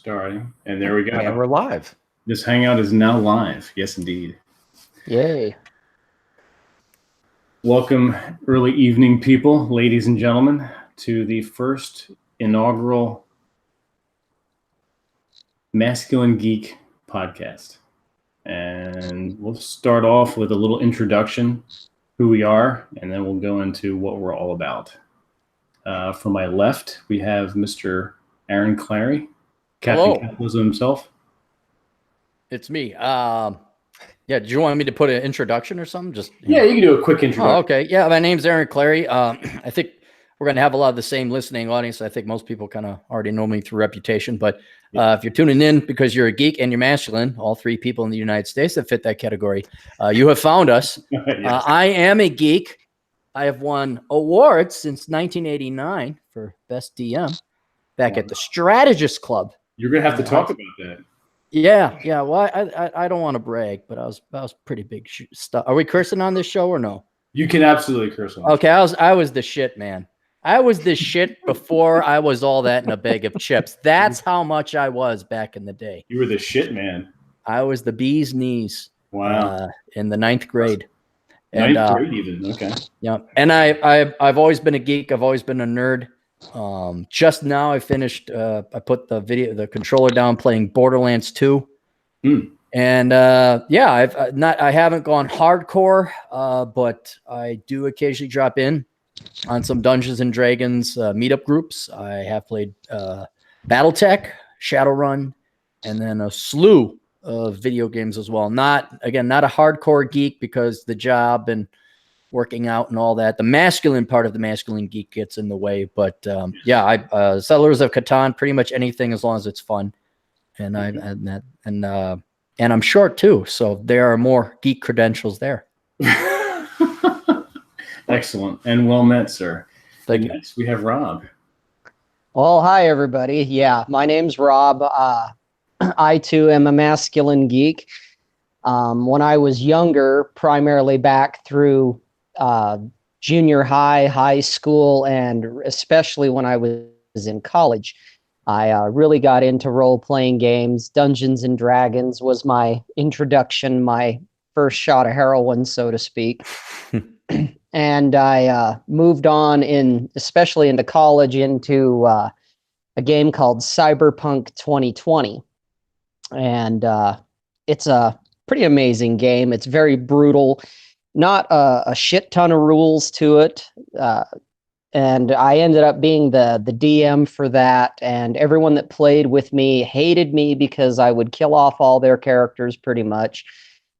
Starting. And there we go. And we're live. This hangout is now live. Yes, indeed. Yay. Welcome, early evening people, ladies and gentlemen, to the first inaugural Masculine Geek podcast. And we'll start off with a little introduction, who we are, and then we'll go into what we're all about. From my left, we have Mr. Aaron Clarey, Captain Hello. Capitalism himself. It's me. Yeah, do you want me to put an introduction or something? Yeah, you can do a quick introduction. Oh, okay. Yeah, my name's Aaron Clarey. I think we're going to have a lot of the same listening audience. I think most people kind of already know me through reputation. But if you're tuning in because you're a geek and you're masculine, all three people in the United States that fit that category, you have found us. Yes. I am a geek. I have won awards since 1989 for Best DM back at the Strategist Club. You're going to have to talk about that. Yeah. Well, I don't want to brag, but I was pretty big stuff. Are we cursing on this show or no? You can absolutely curse on. Okay, I was the shit, man. I was the shit before I was all that in a bag of chips. That's how much I was back in the day. You were the shit, man. I was the bee's knees. Wow. In the ninth grade. Ninth grade even. Okay. Yeah. And I've always been a geek. I've always been a nerd. Just now I finished, I put the controller down playing Borderlands 2. And, I haven't gone hardcore, but I do occasionally drop in on some Dungeons and Dragons, meetup groups. I have played, Battletech, Shadowrun, and then a slew of video games as well. Not a hardcore geek because the job and working out and all that. The masculine part of the masculine geek gets in the way, but Settlers of Catan, pretty much anything as long as it's fun. And I'm short too, so there are more geek credentials there. Excellent and well met, sir. Thank you. Next, we have Rob. Well, hi everybody. Yeah, my name's Rob. I too am a masculine geek. When I was younger, primarily back through junior high, high school, and especially when I was in college, I really got into role-playing games. Dungeons and Dragons was my introduction, my first shot of heroin, so to speak. And I moved on especially into college, into a game called Cyberpunk 2020. And it's a pretty amazing game. It's very brutal. Not a shit ton of rules to it. And I ended up being the DM for that. And everyone that played with me hated me because I would kill off all their characters pretty much.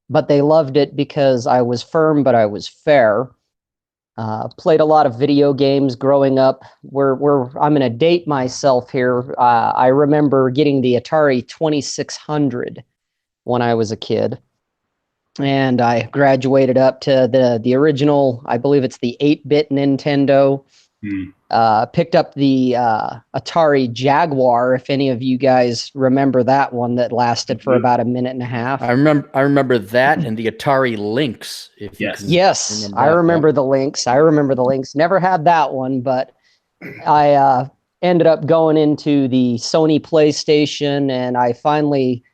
But they loved it because I was firm, but I was fair. Played a lot of video games growing up. I'm going to date myself here. I remember getting the Atari 2600 when I was a kid. And I graduated up to the original, I believe it's the 8-bit Nintendo. Picked up the Atari Jaguar, if any of you guys remember that one that lasted for about a minute and a half. I remember that and the Atari Lynx. Yes, I remember the Lynx. Never had that one, but I ended up going into the Sony PlayStation, and I finally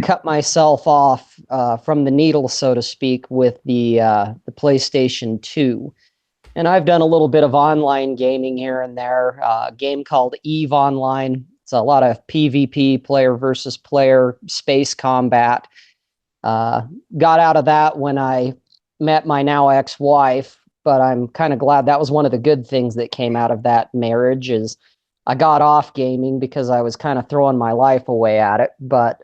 cut myself off from the needle, so to speak, with the PlayStation 2. And I've done a little bit of online gaming here and there. A game called EVE Online. It's a lot of PvP, player versus player, space combat. Got out of that when I met my now ex-wife, but I'm kind of glad that was one of the good things that came out of that marriage is I got off gaming because I was kind of throwing my life away at it, but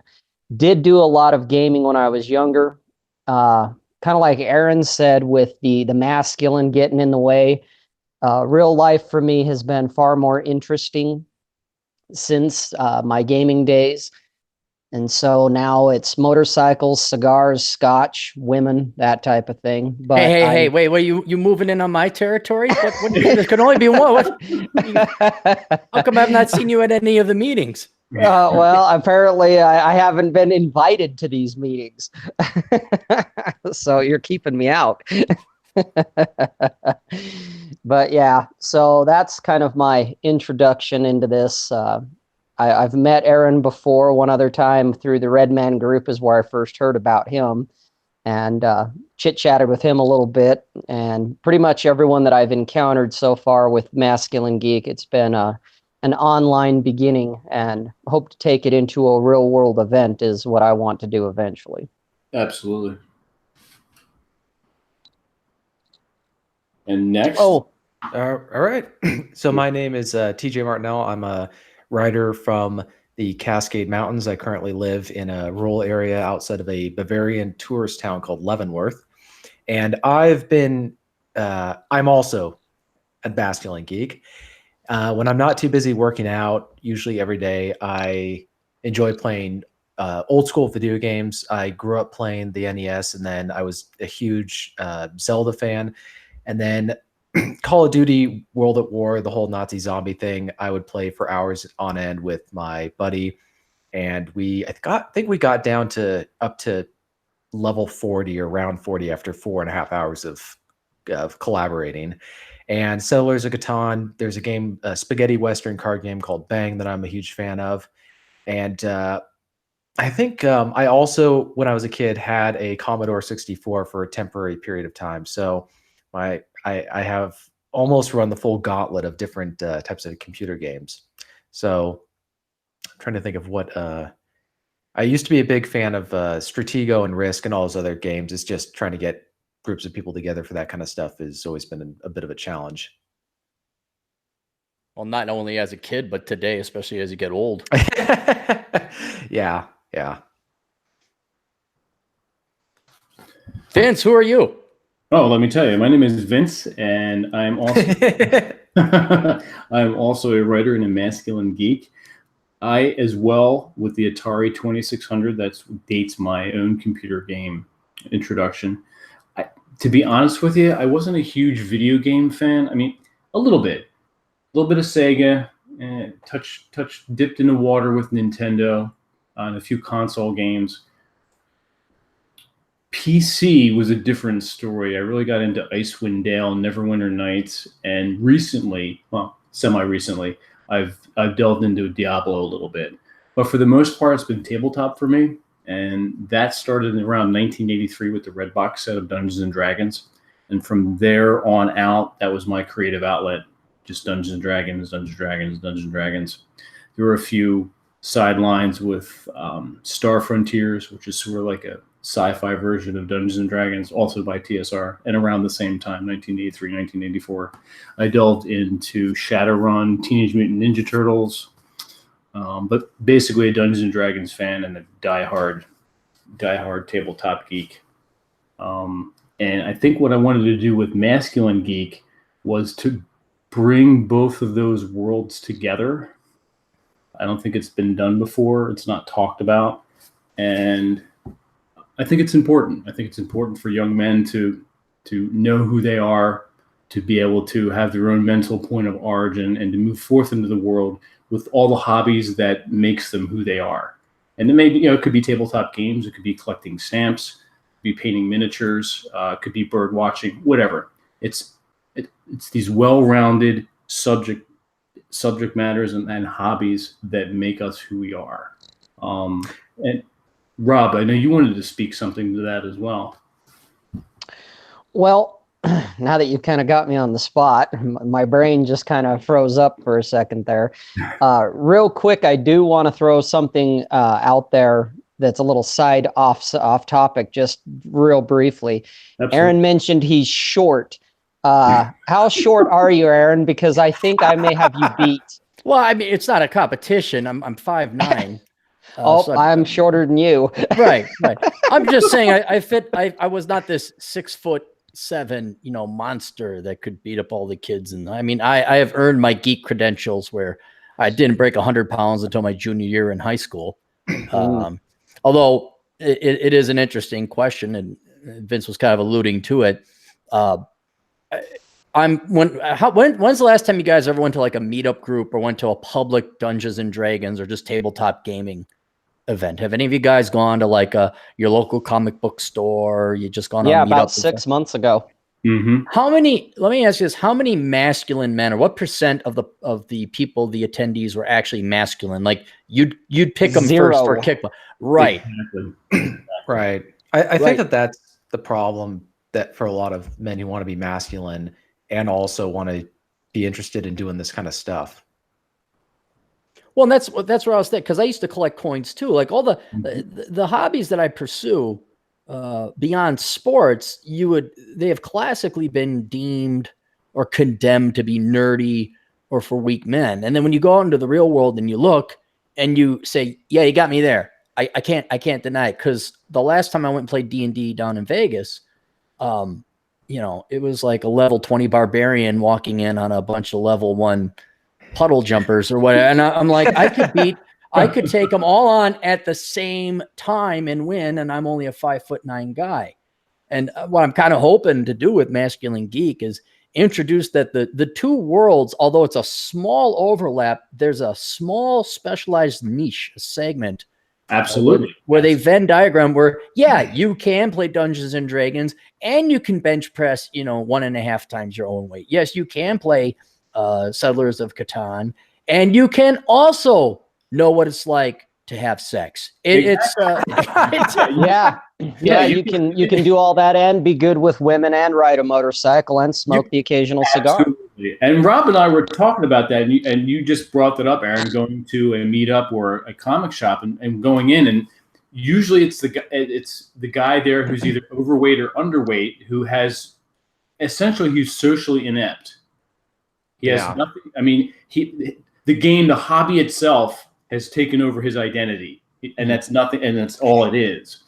did do a lot of gaming when I was younger. Kind of like Aaron said, with the masculine getting in the way, real life for me has been far more interesting since my gaming days. And so now it's motorcycles, cigars, scotch, women, that type of thing. But hey, wait, you moving in on my territory? What, there can only be one. How come I've not seen you at any of the meetings? Well, apparently I haven't been invited to these meetings. So you're keeping me out. But yeah, so that's kind of my introduction into this. I've met Aaron before. One other time through the Red Man group is where I first heard about him, and chit-chatted with him a little bit. And pretty much everyone that I've encountered so far with Masculine Geek, it's been an online beginning, and hope to take it into a real-world event is what I want to do eventually. Absolutely. And next? All right. So my name is TJ Martinell. I'm a writer from the Cascade Mountains. I currently live in a rural area outside of a Bavarian tourist town called Leavenworth. And I'm also a masculine geek. When I'm not too busy working out, usually every day, I enjoy playing old school video games. I grew up playing the NES, and then I was a huge Zelda fan. And then Call of Duty, World at War, the whole Nazi zombie thing, I would play for hours on end with my buddy. And I think we got down to up to level 40 or round 40 after 4.5 hours of collaborating. And Settlers of Catan, there's a spaghetti Western card game called Bang that I'm a huge fan of. And I think I also, when I was a kid, had a Commodore 64 for a temporary period of time. So I have almost run the full gauntlet of different types of computer games. So I'm trying to think of what I used to be a big fan of Stratego and Risk and all those other games. It's just trying to get groups of people together for that kind of stuff has always been a bit of a challenge. Well, not only as a kid, but today, especially as you get old. Yeah. Vince, who are you? Oh, let me tell you, my name is Vince, and I'm also I'm also a writer and a masculine geek. I, as well, with the Atari 2600, that dates my own computer game introduction. To be honest with you, I wasn't a huge video game fan. I mean, a little bit of Sega, dipped in the water with Nintendo, and a few console games. PC was a different story. I really got into Icewind Dale, Neverwinter Nights, and recently, well, semi-recently, I've delved into Diablo a little bit. But for the most part, it's been tabletop for me, and that started around 1983 with the red box set of Dungeons and Dragons. And from there on out, that was my creative outlet, just Dungeons and Dragons, Dungeons and Dragons, Dungeons and Dragons. There were a few sidelines with Star Frontiers, which is sort of like a sci-fi version of Dungeons and Dragons, also by TSR, and around the same time, 1983, 1984, I delved into Shadowrun, Teenage Mutant Ninja Turtles, but basically a Dungeons and Dragons fan and a diehard tabletop geek. And I think what I wanted to do with Masculine Geek was to bring both of those worlds together. I don't think it's been done before. It's not talked about. And I think it's important. I think it's important for young men to know who they are, to be able to have their own mental point of origin, and to move forth into the world with all the hobbies that makes them who they are. And it may be, it could be tabletop games, it could be collecting stamps, it could be painting miniatures, it could be bird watching, whatever. It's these well-rounded subject matters and hobbies that make us who we are. And Rob, I know you wanted to speak something to that as well. Well, now that you've kind of got me on the spot, my brain just kind of froze up for a second there. Real quick, I do want to throw something out there that's a little side off topic, just real briefly. Absolutely. Aaron mentioned he's short. How short are you, Aaron? Because I think I may have you beat. Well, I mean, it's not a competition. I'm 5'9". So I'm shorter than you. Right. I'm just saying I was not this 6'7", monster that could beat up all the kids. And I mean, I have earned my geek credentials where I didn't break 100 pounds until my junior year in high school. Although it is an interesting question, and Vince was kind of alluding to it. When's the last time you guys ever went to like a meetup group or went to a public Dungeons and Dragons or just tabletop gaming event? Have any of you guys gone to like your local comic book store? Or you just gone on about meetup 6 months ago. How many? Let me ask you this: how many masculine men, or what percent of the people, the attendees, were actually masculine? Like you'd pick them first for kickball, right? Exactly. Right. I think that's the problem, that for a lot of men who want to be masculine and also want to be interested in doing this kind of stuff. Well, and that's where I was thinking, because I used to collect coins too. Like all the hobbies that I pursue beyond sports, they have classically been deemed or condemned to be nerdy or for weak men. And then when you go out into the real world and you look and you say, yeah, you got me there. I can't deny it, because the last time I went and played D&D down in Vegas, it was like a level 20 barbarian walking in on a bunch of level 1 puddle jumpers or whatever. And I'm like, I could take them all on at the same time and win. And I'm only a 5'9" guy. And what I'm kind of hoping to do with Masculine Geek is introduce that the two worlds, although it's a small overlap, there's a small specialized niche, a segment. Absolutely. Where they Venn diagram where, you can play Dungeons and Dragons and you can bench press, 1.5 times your own weight. Yes, you can play Settlers of Catan, and you can also know what it's like to have sex. You can do all that and be good with women and ride a motorcycle and smoke the occasional cigar. Absolutely. And Rob and I were talking about that, and you just brought that up, Aaron, going to a meetup or a comic shop and going in, and usually it's the guy there who's either overweight or underweight, who has essentially, he's socially inept. He has nothing. I mean, the hobby itself has taken over his identity, and that's nothing, and that's all it is.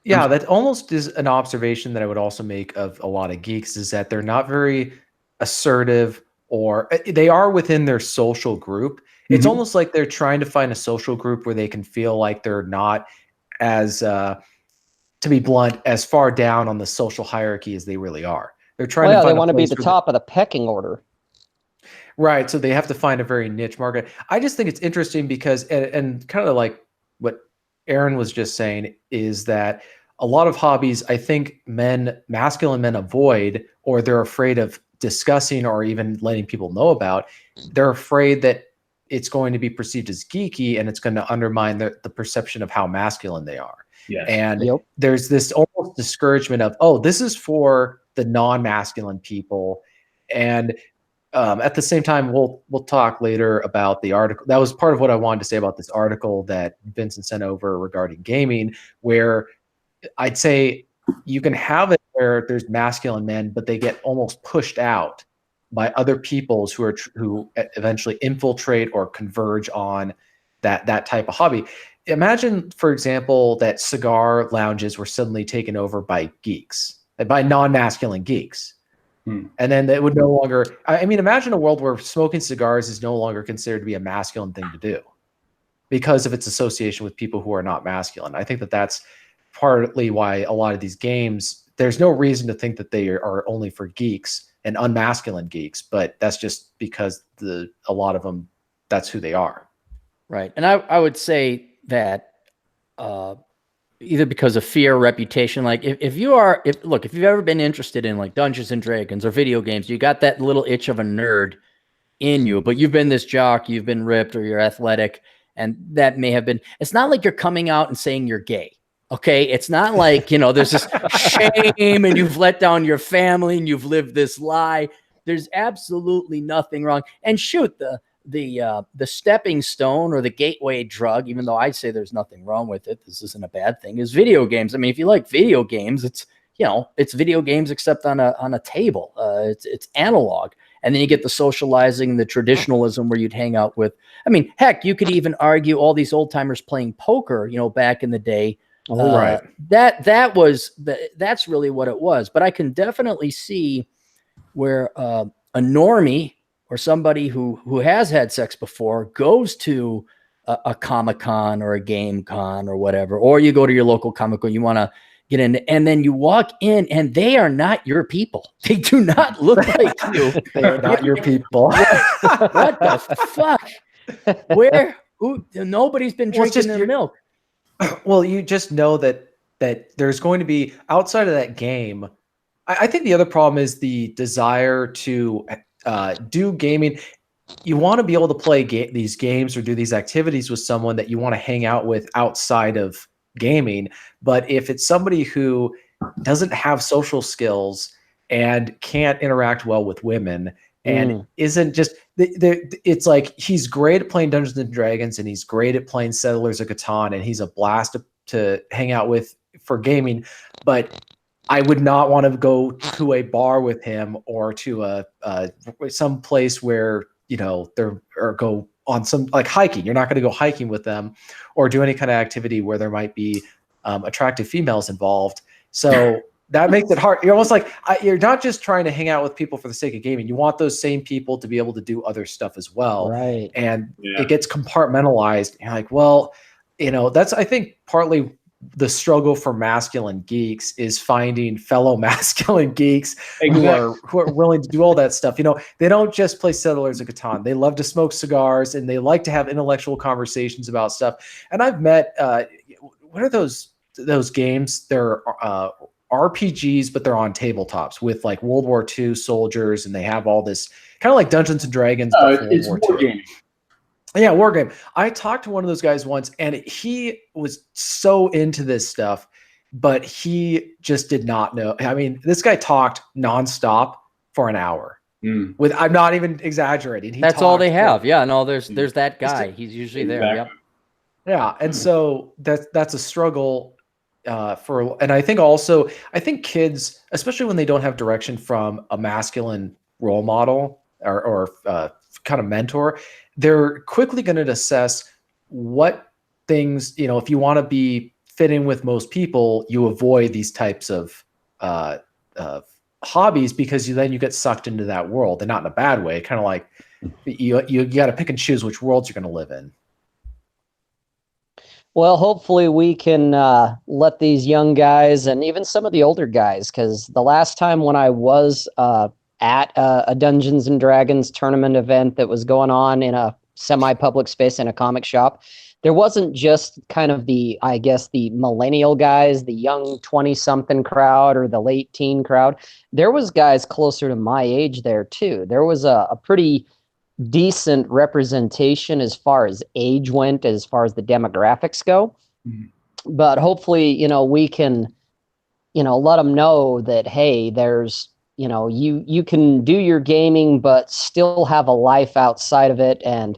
That almost is an observation that I would also make of a lot of geeks, is that they're not very assertive, or they are within their social group. It's almost like they're trying to find a social group where they can feel like they're not as, to be blunt, as far down on the social hierarchy as they really are. They're trying to find they want to be the top of the pecking order. Right. So they have to find a very niche market. I just think it's interesting because, and kind of like what Aaron was just saying, is that a lot of hobbies, I think masculine men avoid, or they're afraid of discussing or even letting people know about. They're afraid that it's going to be perceived as geeky and it's going to undermine the perception of how masculine they are. Yes. And there's this almost discouragement of, this is for the non-masculine people. And at the same time, we'll talk later about the article. That was part of what I wanted to say about this article that Vincent sent over regarding gaming, where I'd say you can have it where there's masculine men, but they get almost pushed out by other peoples who eventually infiltrate or converge on that type of hobby. Imagine, for example, that cigar lounges were suddenly taken over by geeks, by non-masculine geeks. And then it would no longer, imagine a world where smoking cigars is no longer considered to be a masculine thing to do because of its association with people who are not masculine. I think that's partly why a lot of these games, there's no reason to think that they are only for geeks and unmasculine geeks, but that's just because a lot of them, that's who they are. Right. And I would say that either because of fear or reputation, like if you've ever been interested in like Dungeons and Dragons or video games, you got that little itch of a nerd in you, but you've been this jock, you've been ripped, or you're athletic, and that may have been, it's not like you're coming out and saying you're gay. Okay. It's not like, there's this shame and you've let down your family and you've lived this lie. There's absolutely nothing wrong. And shoot, the stepping stone or the gateway drug, even though I'd say there's nothing wrong with it, this isn't a bad thing, is video games. I mean, if you like video games, it's video games except on a table. It's analog. And then you get the socializing, the traditionalism where you'd hang out with, heck, you could even argue all these old timers playing poker, back in the day. Right. That's really what it was. But I can definitely see where a normie or somebody who has had sex before goes to a Comic-Con or a Game Con or whatever, or you go to your local Comic-Con, you want to get in, and then you walk in and they are not your people. They do not look like you. They are not your people. What the fuck? Nobody's been drinking their milk. Well, you just know that there's going to be, outside of that game, I think the other problem is the desire to do gaming. You want to be able to play these games or do these activities with someone that you want to hang out with outside of gaming. But if it's somebody who doesn't have social skills and can't interact well with women and isn't just, it's like he's great at playing Dungeons and Dragons and he's great at playing Settlers of Catan and he's a blast to hang out with for gaming, but I would not want to go to a bar with him or to some place where, you know, or go on some like hiking. You're not going to go hiking with them or do any kind of activity where there might be attractive females involved. So that makes it hard. You're almost like you're not just trying to hang out with people for the sake of gaming. You want those same people to be able to do other stuff as well. Right. And it gets compartmentalized. You're like, well, you know, that's, I think, partly the struggle for masculine geeks is finding fellow masculine geeks who are willing to do all that stuff. You know, they don't just play Settlers of Catan. They love to smoke cigars and they like to have intellectual conversations about stuff. And I've met, what are those games? They're RPGs, but they're on tabletops with like World War II soldiers, and they have all this kind of like Dungeons and Dragons. It's war game. Yeah, war game. I talked to one of those guys once, and he was so into this stuff, but he just did not know. I mean, this guy talked nonstop for an hour. With, I'm not even exaggerating. That's all they have. Yeah, no, there's that guy. He's usually there. Yep. Yeah, and so that's a struggle and I think also, kids, especially when they don't have direction from a masculine role model or kind of mentor, they're quickly going to assess what things, you know, if you want to be fit in with most people, you avoid these types of hobbies because then you get sucked into that world, and not in a bad way. Kind of like you got to pick and choose which worlds you're going to live in. Well, hopefully we can let these young guys and even some of the older guys, because the last time when I was at a Dungeons and Dragons tournament event that was going on in a semi-public space in a comic shop, there wasn't just kind of the millennial guys, the young 20-something crowd or the late teen crowd. There was guys closer to my age there too. There was a pretty decent representation as far as age went, as far as the demographics go. But hopefully, you know, we can, you know, let them know that, hey, there's, you know, you can do your gaming, but still have a life outside of it. And,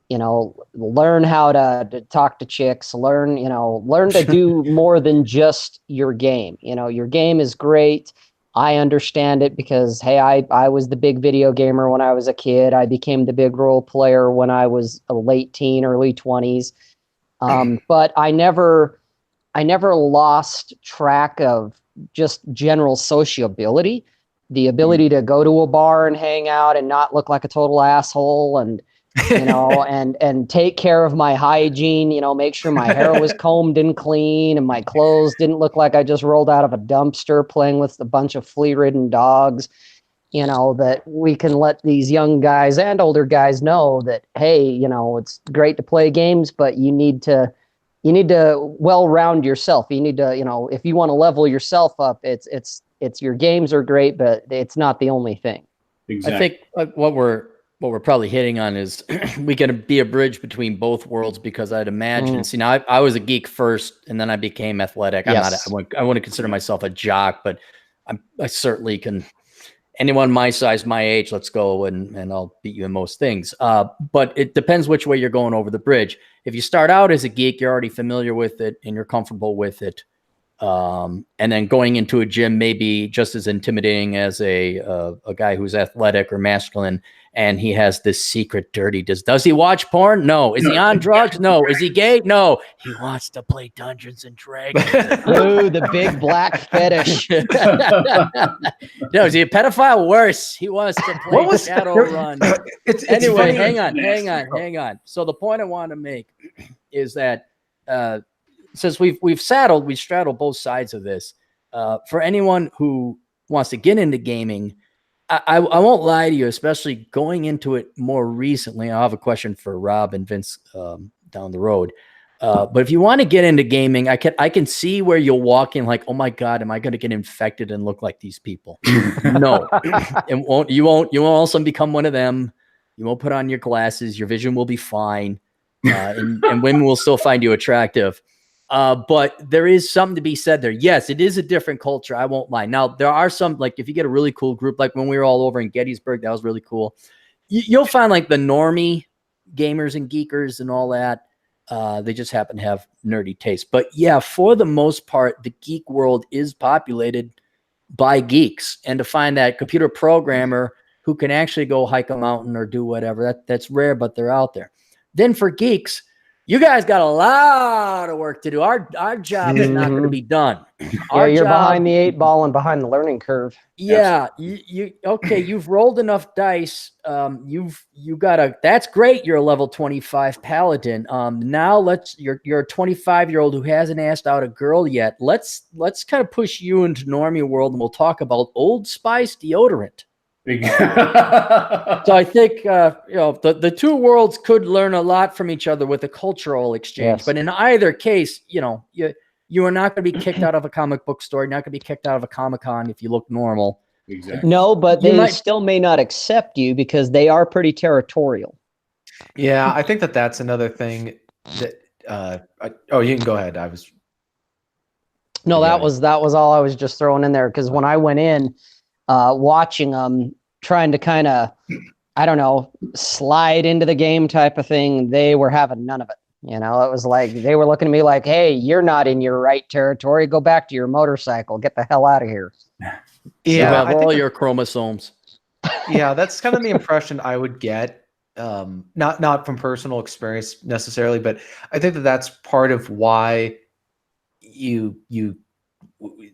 you know, learn how to talk to chicks, learn to do more than just your game. You know, your game is great. I understand it because, hey, I was the big video gamer when I was a kid. I became the big role player when I was a late teen, early 20s. But I never lost track of just general sociability, the ability to go to a bar and hang out and not look like a total asshole, and you know, and take care of my hygiene, you know, make sure my hair was combed and clean and my clothes didn't look like I just rolled out of a dumpster playing with a bunch of flea-ridden dogs. You know, that we can let these young guys and older guys know that, hey, you know, it's great to play games, but you need to well round yourself. You need to, you know, if you want to level yourself up, it's your games are great, but it's not the only thing. Exactly. I think what we're probably hitting on is we can be a bridge between both worlds, because I'd imagine, see, now I was a geek first and then I became athletic. Yes. I wouldn't consider myself a jock, but I certainly can, anyone my size, my age, let's go and I'll beat you in most things. But it depends which way you're going over the bridge. If you start out as a geek, you're already familiar with it and you're comfortable with it. And then going into a gym may be just as intimidating as a guy who's athletic or masculine, and he has this secret dirty. Does he watch porn? No. Is he on drugs? No. Is he gay? No. He wants to play Dungeons and Dragons. Ooh, the big black fetish. No, is he a pedophile? Worse. He wants to play Shadowrun. Anyway, hang on. So the point I want to make is that since we've straddled both sides of this, for anyone who wants to get into gaming, I won't lie to you, especially going into it more recently. I'll have a question for Rob and Vince down the road. But if you want to get into gaming, I can see where you'll walk in like, oh my God, am I going to get infected and look like these people? No, you won't all of a sudden become one of them. You won't put on your glasses. Your vision will be fine. And women will still find you attractive. But there is something to be said there. Yes, it is a different culture. I won't lie. Now, there are some, like if you get a really cool group, like when we were all over in Gettysburg, that was really cool. You'll find like the normie gamers and geekers and all that. They just happen to have nerdy taste. But yeah, for the most part, the geek world is populated by geeks. And to find that computer programmer who can actually go hike a mountain or do whatever, that's rare, but they're out there. Then for geeks, you guys got a lot of work to do. Our job is not going to be done. You're behind the 8 ball and behind the learning curve. Yeah, you've rolled enough dice. That's great. You're a level 25 paladin. Now you're a 25-year-old who hasn't asked out a girl yet. Let's kind of push you into normie world, and we'll talk about Old Spice deodorant. So I think the two worlds could learn a lot from each other with a cultural exchange. Yes. But in either case, you are not going to be kicked out of a comic book store. You're not going to be kicked out of a Comic-Con if you look normal. Exactly. No, but they still may not accept you because they are pretty territorial. Yeah, I think that's another thing that. You can go ahead. No, that was all I was just throwing in there, because when I went in, watching them trying to kind of, I don't know, slide into the game type of thing, they were having none of it. It was like they were looking at me like, hey, you're not in your right territory. Go back to your motorcycle. Get the hell out of here. Yeah, all your chromosomes. Yeah, that's kind of the impression I would get. Not from personal experience necessarily, but I think that's part of why the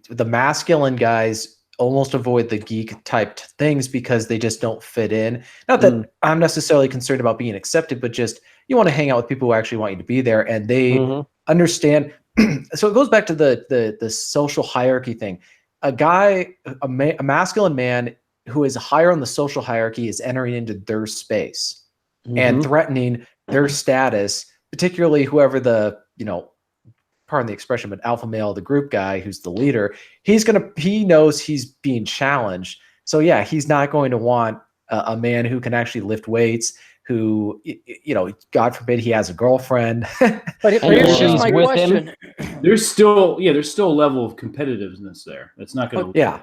masculine guys almost avoid the geek type things, because they just don't fit in. Not that I'm necessarily concerned about being accepted, but just you want to hang out with people who actually want you to be there, and they understand. So it goes back to the social hierarchy thing. A masculine man who is higher on the social hierarchy is entering into their space and threatening their status, particularly whoever pardon the expression, but alpha male, the group guy who's the leader, he knows he's being challenged. So yeah, he's not going to want a man who can actually lift weights, who, God forbid he has a girlfriend. But here's my question. There's still a level of competitiveness there. That's not going to. Yeah.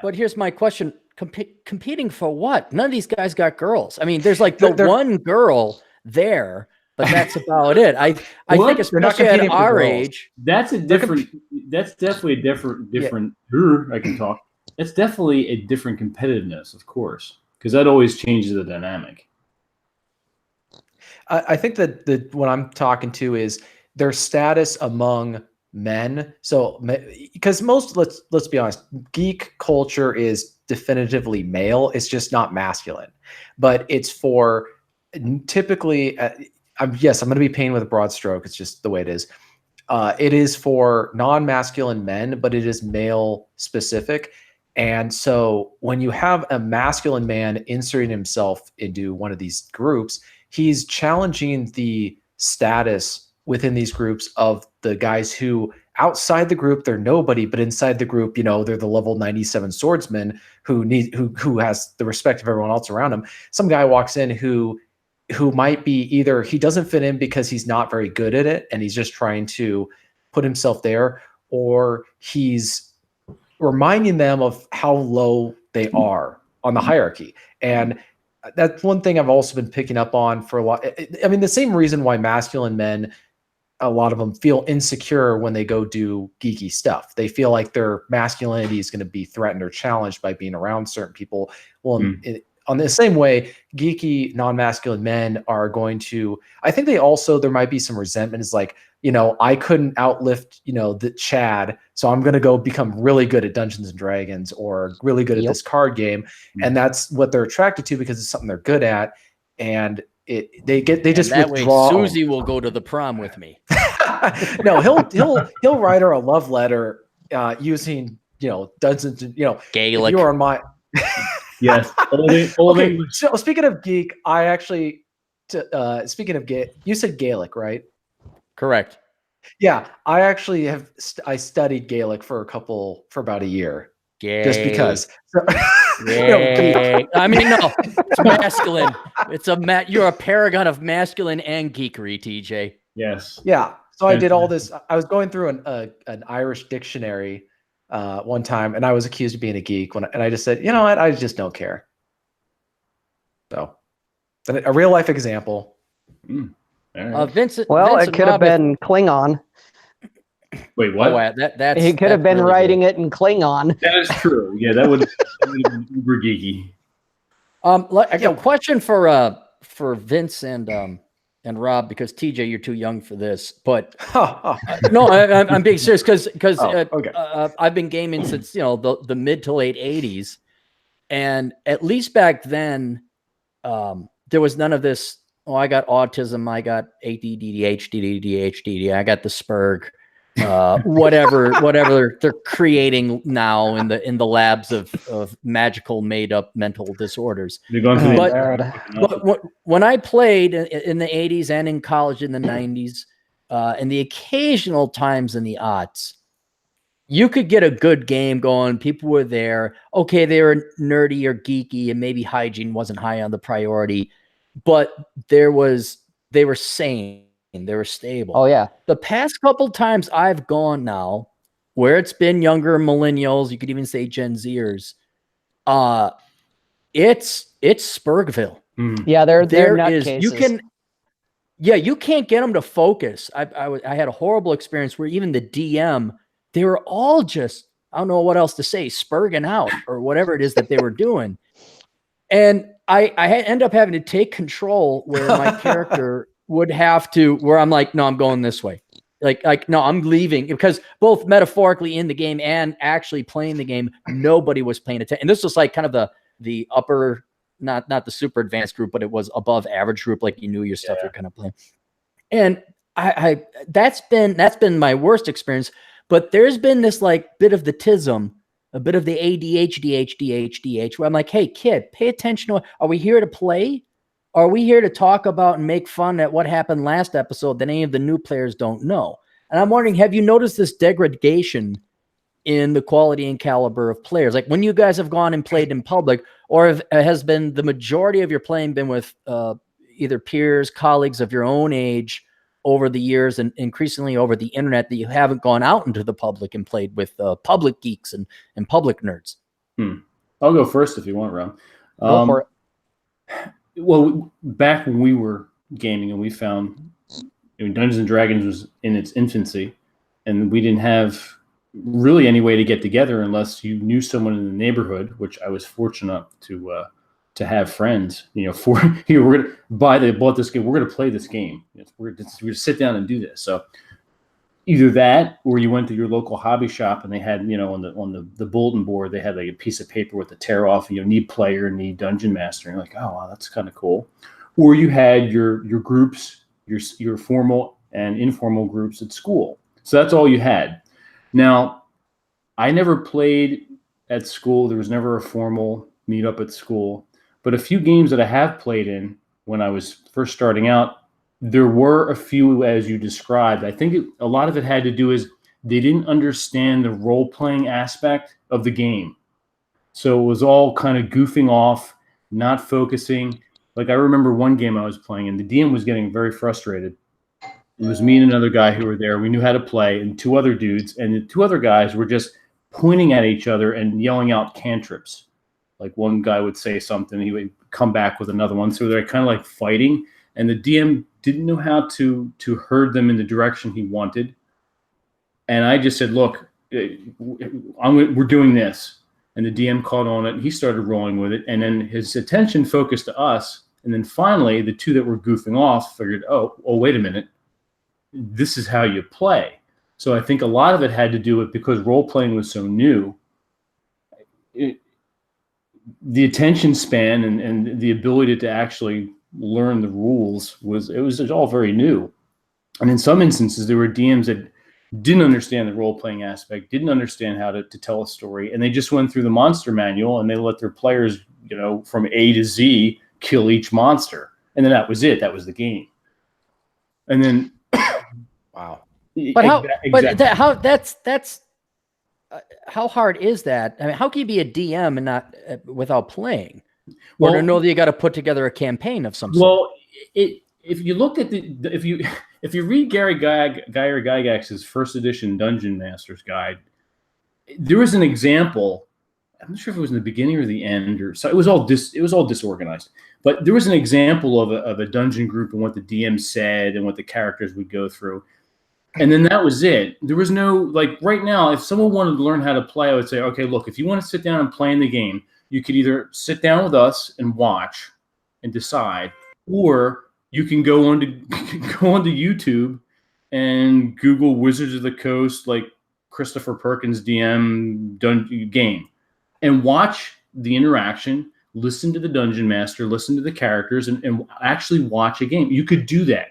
But here's my question. Competing for what? None of these guys got girls. I mean, there's like the one girl there, but that's about it. I think especially at our age, that's definitely a different. I can talk. That's definitely a different competitiveness, of course, because that always changes the dynamic. I think that what I'm talking to is their status among men. So, because let's be honest, geek culture is definitively male. It's just not masculine, but it's for typically. I'm going to be painting with a broad stroke. It's just the way it is. It is for non-masculine men, but it is male specific. And so when you have a masculine man inserting himself into one of these groups, he's challenging the status within these groups of the guys who outside the group, they're nobody, but inside the group, they're the level 97 swordsman who has the respect of everyone else around him. Some guy walks in who might be either he doesn't fit in because he's not very good at it and he's just trying to put himself there, or he's reminding them of how low they are on the hierarchy. And that's one thing I've also been picking up on for a lot. I mean, the same reason why masculine men, a lot of them feel insecure when they go do geeky stuff. They feel like their masculinity is going to be threatened or challenged by being around certain people. Well, on the same way, geeky non-masculine men are going to, I think there might be some resentment. Is like, I couldn't outlift, the Chad, so I'm going to go become really good at Dungeons and Dragons or really good at this card game. And that's what they're attracted to because it's something they're good at. And they just that withdraw. Way Susie will go to the prom with me. No, he'll write her a love letter using, Dungeons and, Gaelic. If you are on my... Yes. Okay. So speaking of geek, I actually, speaking of you said Gaelic, right? Correct. Yeah, I actually I studied Gaelic for about a year. Just because. So, Yay. I mean, no, it's masculine. You're a paragon of masculine and geekery, TJ. Yes. Yeah. So I did all this. I was going through an Irish dictionary one time, and I was accused of being a geek and I just said, you know what? I just don't care. So a real life example. Right. Vincent. Well, Vincent, it could have been Klingon. Wait, what? Oh, that's He could have been really writing good. it in Klingon. That is true. Yeah, that would have been uber geeky. A question for Vince and Rob, because TJ, you're too young for this, but no, I'm being serious because I've been gaming since the mid to late '80s, and at least back then, there was none of this. Oh, I got autism. I got ADD, ADHD. I got the Spurg. Whatever they're creating now in the labs of magical made up mental disorders. But when I played in the 80s and in college in the 90s, and the occasional times in the aughts, you could get a good game going. People were there. Okay, they were nerdy or geeky, and maybe hygiene wasn't high on the priority, but they were sane. They were stable. Oh yeah. The past couple times I've gone now, where it's been younger millennials, you could even say Gen Zers, it's Spurgville. Yeah, they're nutcases. You can't get them to focus. I had a horrible experience where even the DM, they were all just, I don't know what else to say, spurging out or whatever it is that they were doing. And I end up having to take control where my character would have to, where I'm like, no, I'm going this way. Like, no, I'm leaving, because both metaphorically in the game and actually playing the game, nobody was paying attention. And this was like kind of the upper, not the super advanced group, but it was above average group. Like you knew your stuff you're kind of playing. And that's been my worst experience, but there's been this like bit of the tism, a bit of the ADHD, where I'm like, hey kid, pay attention. Are we here to play? Are we here to talk about and make fun at what happened last episode that any of the new players don't know? And I'm wondering, have you noticed this degradation in the quality and caliber of players? Like when you guys have gone and played in public, or has been the majority of your playing been with either peers, colleagues of your own age over the years, and increasingly over the internet, that you haven't gone out into the public and played with public geeks and public nerds? I'll go first if you want, Rob. Go for it. Well, back when we were gaming and we found Dungeons and Dragons was in its infancy, and we didn't have really any way to get together unless you knew someone in the neighborhood, which I was fortunate to have friends. We're gonna bought this game. We're gonna play this game. We're gonna sit down and do this. So either that, or you went to your local hobby shop and they had, on the bulletin board, they had like a piece of paper with the tear off, need player, need dungeon master. And you're like, oh, wow, that's kind of cool. Or you had your groups, your formal and informal groups at school. So that's all you had. Now, I never played at school. There was never a formal meetup at school. But a few games that I have played in when I was first starting out, there were a few, as you described. I think a lot of it had to do is they didn't understand the role-playing aspect of the game. So it was all kind of goofing off, not focusing. Like I remember one game I was playing, and the DM was getting very frustrated. It was me and another guy who were there. We knew how to play, and two other dudes. And the two other guys were just pointing at each other and yelling out cantrips. Like one guy would say something, he would come back with another one. So they're kind of like fighting. And the DM didn't know how to herd them in the direction he wanted. And I just said, look, we're doing this. And the DM caught on it. He started rolling with it. And then his attention focused to us. And then finally, the two that were goofing off figured, oh, wait a minute. This is how you play. So I think a lot of it had to do with, because role-playing was so new, the attention span and the ability to actually learn the rules was all very new. And in some instances, there were DMs that didn't understand the role-playing aspect, didn't understand how to tell a story, and they just went through the monster manual and they let their players, from A to Z, kill each monster. And then that was it. That was the game. And then wow. But how? Exactly. That's how hard is that? I mean, how can you be a DM and not without playing? Or to know that you got to put together a campaign of some sort. Well, if you look at if you read Gary Gygax's first edition Dungeon Master's Guide, there was an example. I'm not sure if it was in the beginning or the end, or so. It was all disorganized. But there was an example of a dungeon group and what the DM said and what the characters would go through. And then that was it. There was no, like, right now, if someone wanted to learn how to play, I would say, okay, look, if you want to sit down and play in the game, you could either sit down with us and watch and decide, or you can go onto YouTube and Google Wizards of the Coast, like Christopher Perkins DM game, and watch the interaction, listen to the dungeon master, listen to the characters, and actually watch a game. You could do that.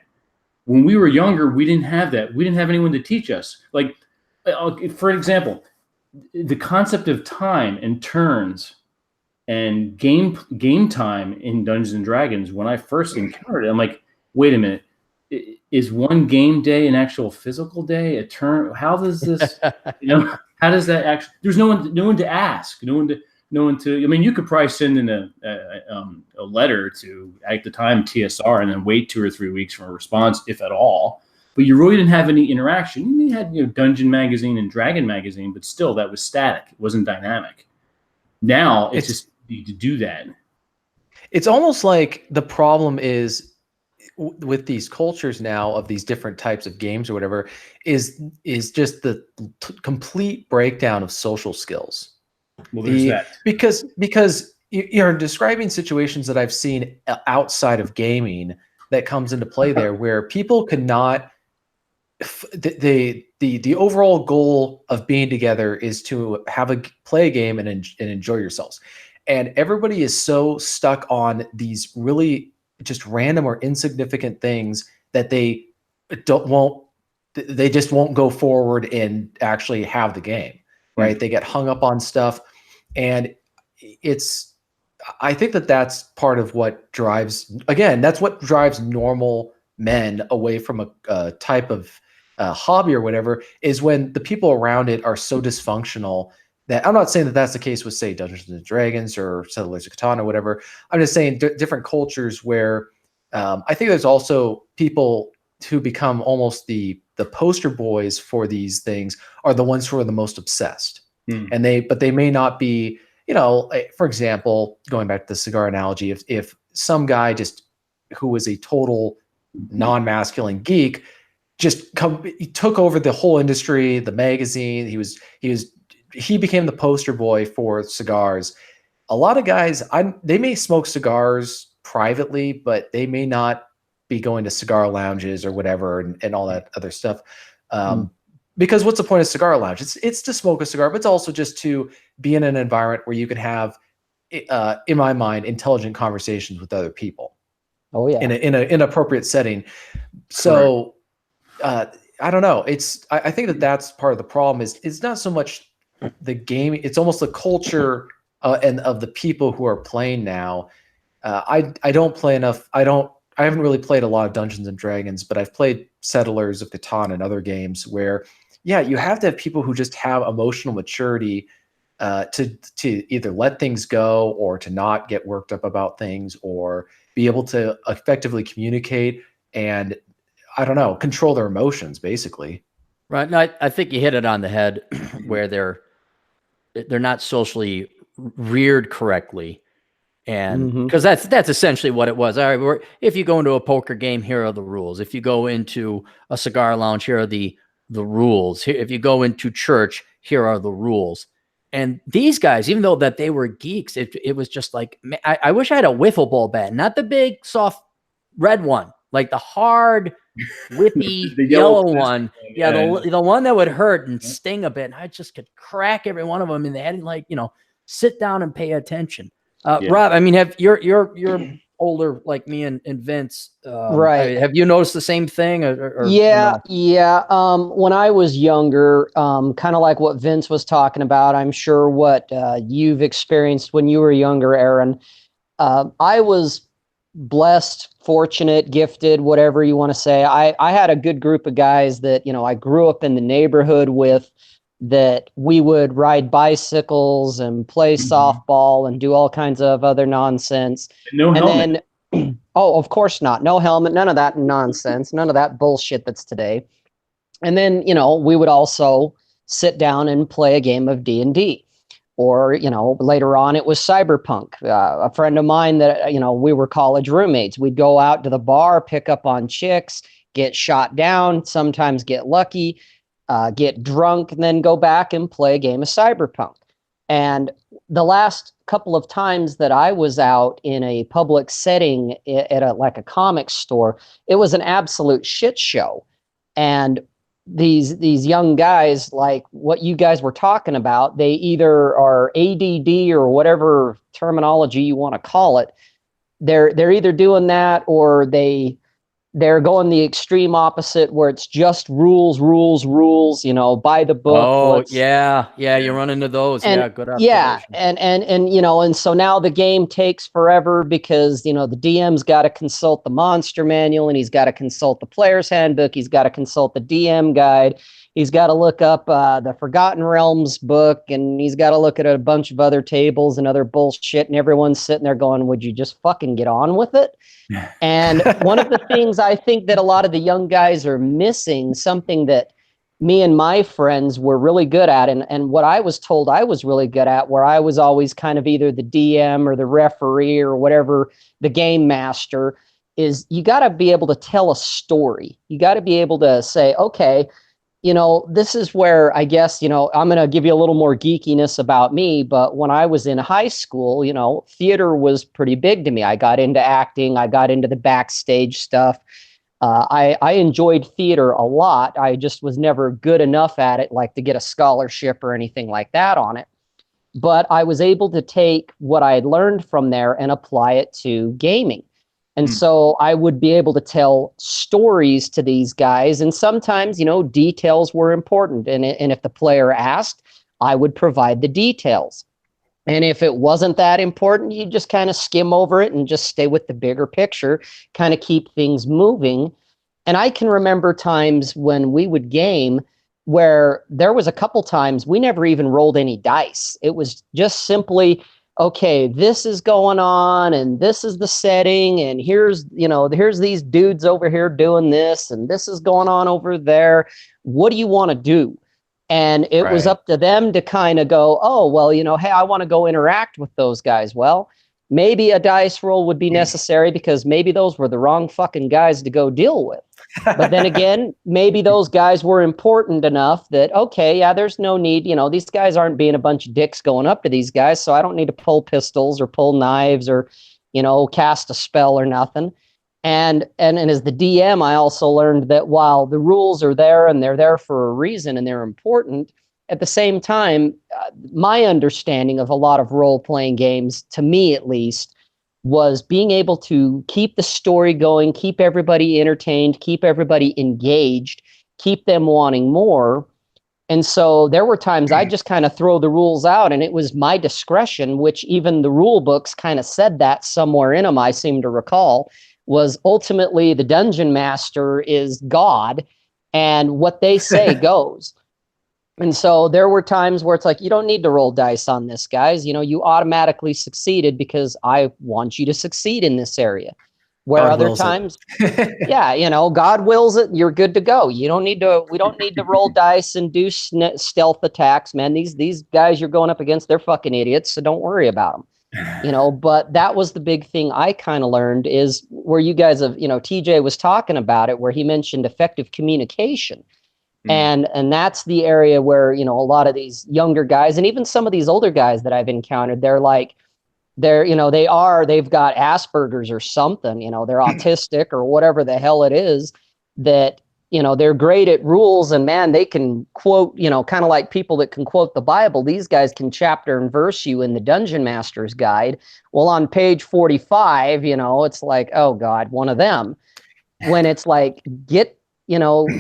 When we were younger, we didn't have that. We didn't have anyone to teach us. Like, for example, the concept of time and turns and game time in Dungeons and Dragons, when I first encountered it, I'm like, wait a minute. Is one game day an actual physical day? A turn? How does this, how does that actually, there's no one to ask, no one to, I mean, you could probably send in a letter to, at the time, TSR, and then wait 2 or 3 weeks for a response, if at all. But you really didn't have any interaction. You had, Dungeon Magazine and Dragon Magazine, but still that was static. It wasn't dynamic. Now it's just need to do that. It's almost like the problem is with these cultures now of these different types of games or whatever is just the complete breakdown of social skills. Well, there's that. Because you're describing situations that I've seen outside of gaming that comes into play there, where people cannot. The overall goal of being together is to play a game and enjoy yourselves, and everybody is so stuck on these really just random or insignificant things that they just won't go forward and actually have the game. Right. They get hung up on stuff. And I think that's part of what that's what drives normal men away from a type of hobby or whatever, is when the people around it are so dysfunctional. That I'm not saying that that's the case with, say, Dungeons and Dragons or Settlers of Catan or whatever. I'm just saying different cultures where I think there's also people who become almost the poster boys for these things are the ones who are the most obsessed. And they may not be, for example, going back to the cigar analogy, if some guy who was a total non-masculine geek he took over the whole industry, the magazine, he became the poster boy for cigars. A lot of guys, they may smoke cigars privately, but they may not be going to cigar lounges or whatever and all that other stuff. Because what's the point of cigar lounge? It's to smoke a cigar, but it's also just to be in an environment where you can have, in my mind, intelligent conversations with other people. Oh yeah, in an appropriate setting. So I don't know. I think that's part of the problem. It's not so much the game. It's almost the culture and of the people who are playing now. I don't play enough. I haven't really played a lot of Dungeons and Dragons, but I've played Settlers of Catan and other games where, you have to have people who just have emotional maturity to either let things go or to not get worked up about things or be able to effectively communicate and, I don't know, control their emotions, basically. Right. No, I think you hit it on the head where they're not socially reared correctly. And because that's essentially what it was. All right, if you go into a poker game, here are the rules. If you go into a cigar lounge, here are the rules. If you go into church, here are the rules. And these guys, even though that they were geeks, it was just like, I wish I had a wiffle ball bat, not the big soft red one, like the hard whippy the yellow one. Yeah, the one that would hurt and sting a bit. And I just could crack every one of them, and they had to sit down and pay attention. Rob, I mean, you're older like me and Vince, right? Have you noticed the same thing? Or yeah. When I was younger, kind of like what Vince was talking about, I'm sure what you've experienced when you were younger, Aaron. I was blessed, fortunate, gifted, whatever you want to say. I had a good group of guys that, I grew up in the neighborhood with, that we would ride bicycles and play softball and do all kinds of other nonsense. No helmet. Then, oh, of course not. No helmet, none of that nonsense, none of that bullshit that's today. And then, we would also sit down and play a game of D&D. Or, later on it was Cyberpunk. A friend of mine that, we were college roommates. We'd go out to the bar, pick up on chicks, get shot down, sometimes get lucky, get drunk, and then go back and play a game of Cyberpunk. And the last couple of times that I was out in a public setting at a comic store, it was an absolute shit show. And these young guys, like what you guys were talking about, they either are ADD or whatever terminology you want to call it. They're either doing that, or they're going the extreme opposite, where it's just rules, by the book. Oh, yeah, you run into those. Good observation. Yeah, and so now the game takes forever because, the DM's got to consult the monster manual, and he's got to consult the player's handbook, he's got to consult the DM guide, he's got to look up the Forgotten Realms book, and he's got to look at a bunch of other tables and other bullshit, and everyone's sitting there going, would you just fucking get on with it? And one of the things I think that a lot of the young guys are missing, something that me and my friends were really good at, and what I was told I was really good at, where I was always kind of either the DM or the referee or whatever, the game master, is you got to be able to tell a story. You got to be able to say, okay, this is where I guess, I'm going to give you a little more geekiness about me. But when I was in high school, theater was pretty big to me. I got into acting. I got into the backstage stuff. I enjoyed theater a lot. I just was never good enough at it, like to get a scholarship or anything like that on it. But I was able to take what I had learned from there and apply it to gaming. And so I would be able to tell stories to these guys. And sometimes, details were important. And if the player asked, I would provide the details. And if it wasn't that important, you just kind of skim over it and just stay with the bigger picture, kind of keep things moving. And I can remember times when we would game where there was a couple times we never even rolled any dice. It was just simply, okay, this is going on, and this is the setting, and here's these dudes over here doing this, and this is going on over there. What do you want to do? And it was up to them to kind of go, oh, well, hey, I want to go interact with those guys. Well, maybe a dice roll would be necessary because maybe those were the wrong fucking guys to go deal with. But then again, maybe those guys were important enough that, okay, yeah, there's no need, these guys aren't being a bunch of dicks going up to these guys, so I don't need to pull pistols or pull knives or, cast a spell or nothing. And as the DM, I also learned that while the rules are there and they're there for a reason and they're important, at the same time, my understanding of a lot of role-playing games, to me at least, was being able to keep the story going, keep everybody entertained, keep everybody engaged, keep them wanting more. And so there were times I just kind of throw the rules out, and it was my discretion, which even the rule books kind of said that somewhere in them, I seem to recall, was ultimately the dungeon master is God, and what they say goes. And so there were times where it's like, you don't need to roll dice on this, guys. You automatically succeeded because I want you to succeed in this area. Where God other wills times, yeah, God wills it. You're good to go. We don't need to roll dice and do stealth attacks, man. These guys you're going up against, they're fucking idiots. So don't worry about them. But that was the big thing I kind of learned, is where you guys have, TJ was talking about it, where he mentioned effective communication. And that's the area where, a lot of these younger guys, and even some of these older guys that I've encountered, they've got Asperger's or something, they're autistic or whatever the hell it is, that, they're great at rules, and man, they can quote, kind of like people that can quote the Bible. These guys can chapter and verse you in the Dungeon Master's Guide. Well, on page 45, it's like, oh God, one of them. When it's like,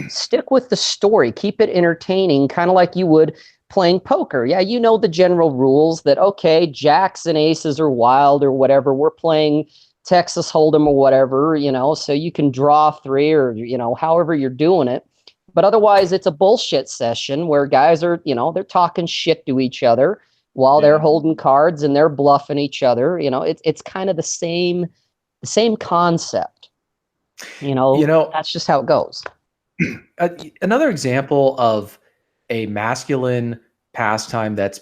stick with the story, keep it entertaining, kind of like you would playing poker. Yeah, the general rules that, okay, jacks and aces are wild or whatever. We're playing, Texas Hold'em or whatever, so you can draw 3 or, however you're doing it. But otherwise, it's a bullshit session where guys are, they're talking shit to each other while they're holding cards and they're bluffing each other. It's kind of the same concept. That's just how it goes. Another example of a masculine pastime that's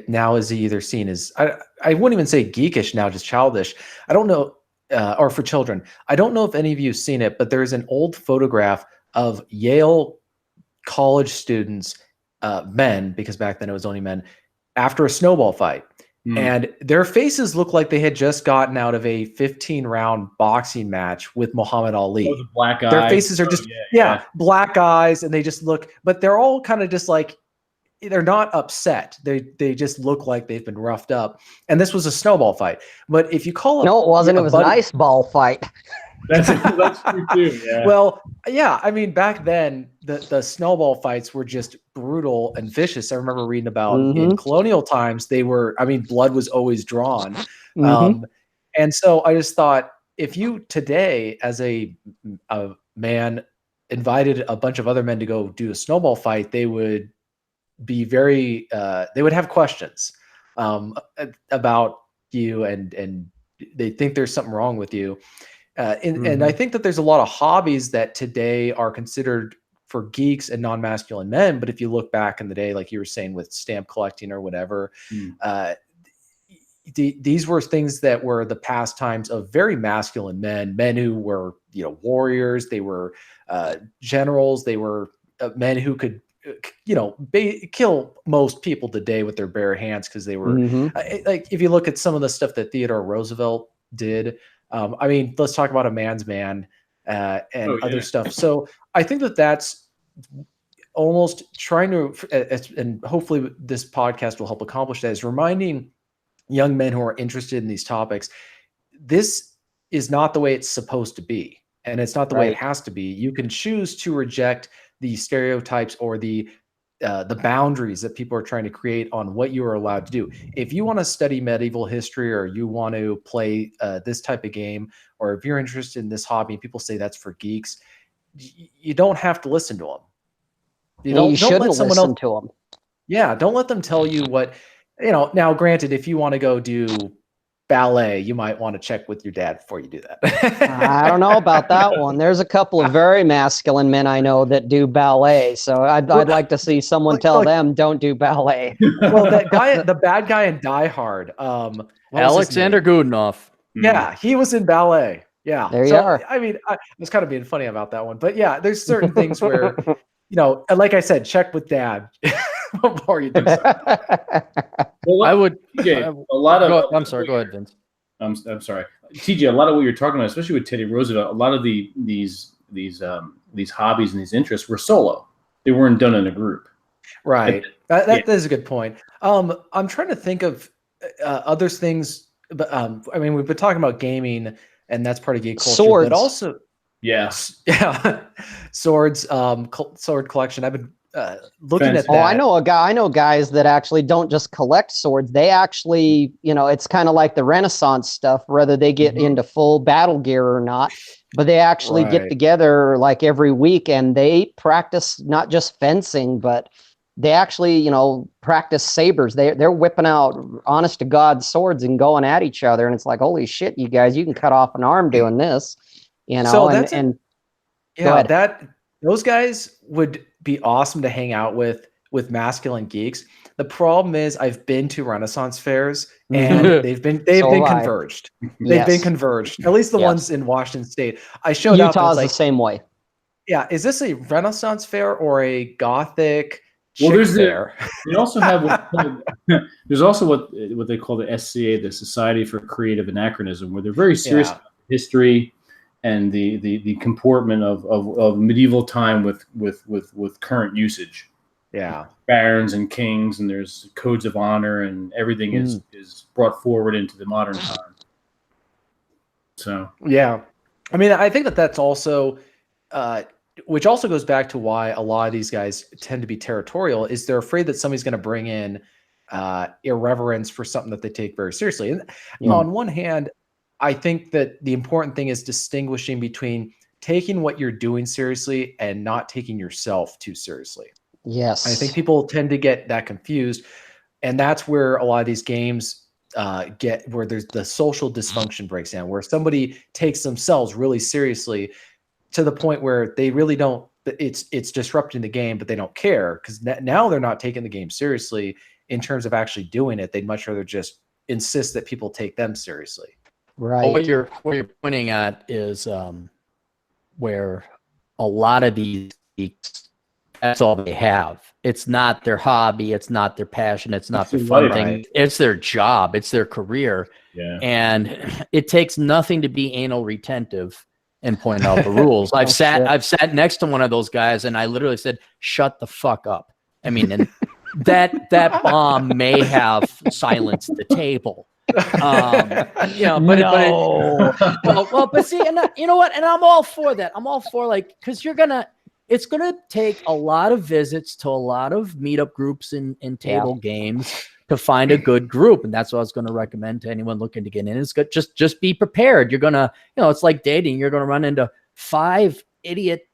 now is either seen as, I wouldn't even say geekish now, just childish. I don't know, or for children. I don't know if any of you have seen it, but there's an old photograph of Yale college students, men, because back then it was only men, after a snowball fight. And their faces look like they had just gotten out of a 15-round boxing match with Muhammad Ali. Oh, the black eyes. Their faces are just, black eyes, and they just look, but they're all kind of just like, they're not upset. They just look like they've been roughed up. And this was a snowball fight. But if you call it, no, it wasn't. It was an ice ball fight. That's true too. Yeah. Well, yeah. I mean, back then the snowball fights were just brutal and vicious. I remember reading about in colonial times, blood was always drawn. And so I just thought, if you today, as a man, invited a bunch of other men to go do a snowball fight, they would be very, they would have questions about you, and they think there's something wrong with you. And I think that there's a lot of hobbies that today are considered for geeks and non-masculine men. But if you look back in the day, like you were saying with stamp collecting or whatever, these were things that were the pastimes of very masculine men who were, warriors. They were generals. They were men who could, kill most people today with their bare hands, because they were like, if you look at some of the stuff that Theodore Roosevelt did, let's talk about a man's man and other stuff. So I think that that's almost trying to, and hopefully this podcast will help accomplish that, is reminding young men who are interested in these topics, this is not the way it's supposed to be. And it's not the way it has to be. You can choose to reject the stereotypes or the boundaries that people are trying to create on what you are allowed to do. If you want to study medieval history, or you want to play this type of game, or if you're interested in this hobby and people say that's for geeks, you don't have to listen to them. You shouldn't listen to them. Yeah, don't let them tell you what, now granted, if you want to go do ballet, you might want to check with your dad before you do that. I don't know about that one. There's a couple of very masculine men I know that do ballet, so I'd like to see someone tell them don't do ballet. Well, that guy, the bad guy in Die Hard, Alexander Godunov. Yeah, he was in ballet. Yeah, there you are. I was kind of being funny about that one, but yeah, there's certain things where, like I said, check with dad before you do something. Well, I would. TJ, a lot of. I'm sorry. Go ahead, Vince. I'm sorry, TJ. A lot of what you're talking about, especially with Teddy Roosevelt, a lot of these hobbies and these interests were solo. They weren't done in a group. Right. That is a good point. I'm trying to think of other things, but we've been talking about gaming, and that's part of geek culture. Swords. But also, swords, sword collection. I've been looking at that. Oh, I know guys that actually don't just collect swords. They actually, it's kind of like the Renaissance stuff, whether they get into full battle gear or not, but they actually get together like every week and they practice not just fencing, but they actually, practice sabers. They're whipping out honest to God swords and going at each other. And it's like, holy shit, you guys, you can cut off an arm doing this, So those guys would be awesome to hang out with masculine geeks. The problem is I've been to Renaissance fairs and they've been converged. They've been converged. At least the ones in Washington State. I showed up. Utah's the same way. Yeah. Is this a Renaissance fair or a Gothic fair? They also have there's also what they call the SCA, the Society for Creative Anachronism, where they're very serious about history and the comportment of medieval time with current usage. Yeah, barons and kings, and there's codes of honor, and everything is brought forward into the modern time. So yeah, I think that's also, which also goes back to why a lot of these guys tend to be territorial. Is they're afraid that somebody's going to bring in irreverence for something that they take very seriously. And on one hand, I think that the important thing is distinguishing between taking what you're doing seriously and not taking yourself too seriously. Yes. I think people tend to get that confused. And that's where a lot of these games get where there's the social dysfunction breaks down, where somebody takes themselves really seriously to the point where they really don't, it's disrupting the game, but they don't care because now they're not taking the game seriously in terms of actually doing it. They'd much rather just insist that people take them seriously. Right. What you're pointing at is where a lot of these geeks, that's all they have. It's not their hobby. It's not their passion. It's not their fun thing. It's their job. It's their career. Yeah. And it takes nothing to be anal retentive and point out the rules. I've sat next to one of those guys and I literally said, "Shut the fuck up." I mean, and that bomb may have silenced the table. But see, and you know what? And I'm all for that. I'm all for because it's gonna take a lot of visits to a lot of meetup groups and table games to find a good group, and that's what I was going to recommend to anyone looking to get in. It's good. Just be prepared. You're gonna, it's like dating. You're gonna run into 5 idiot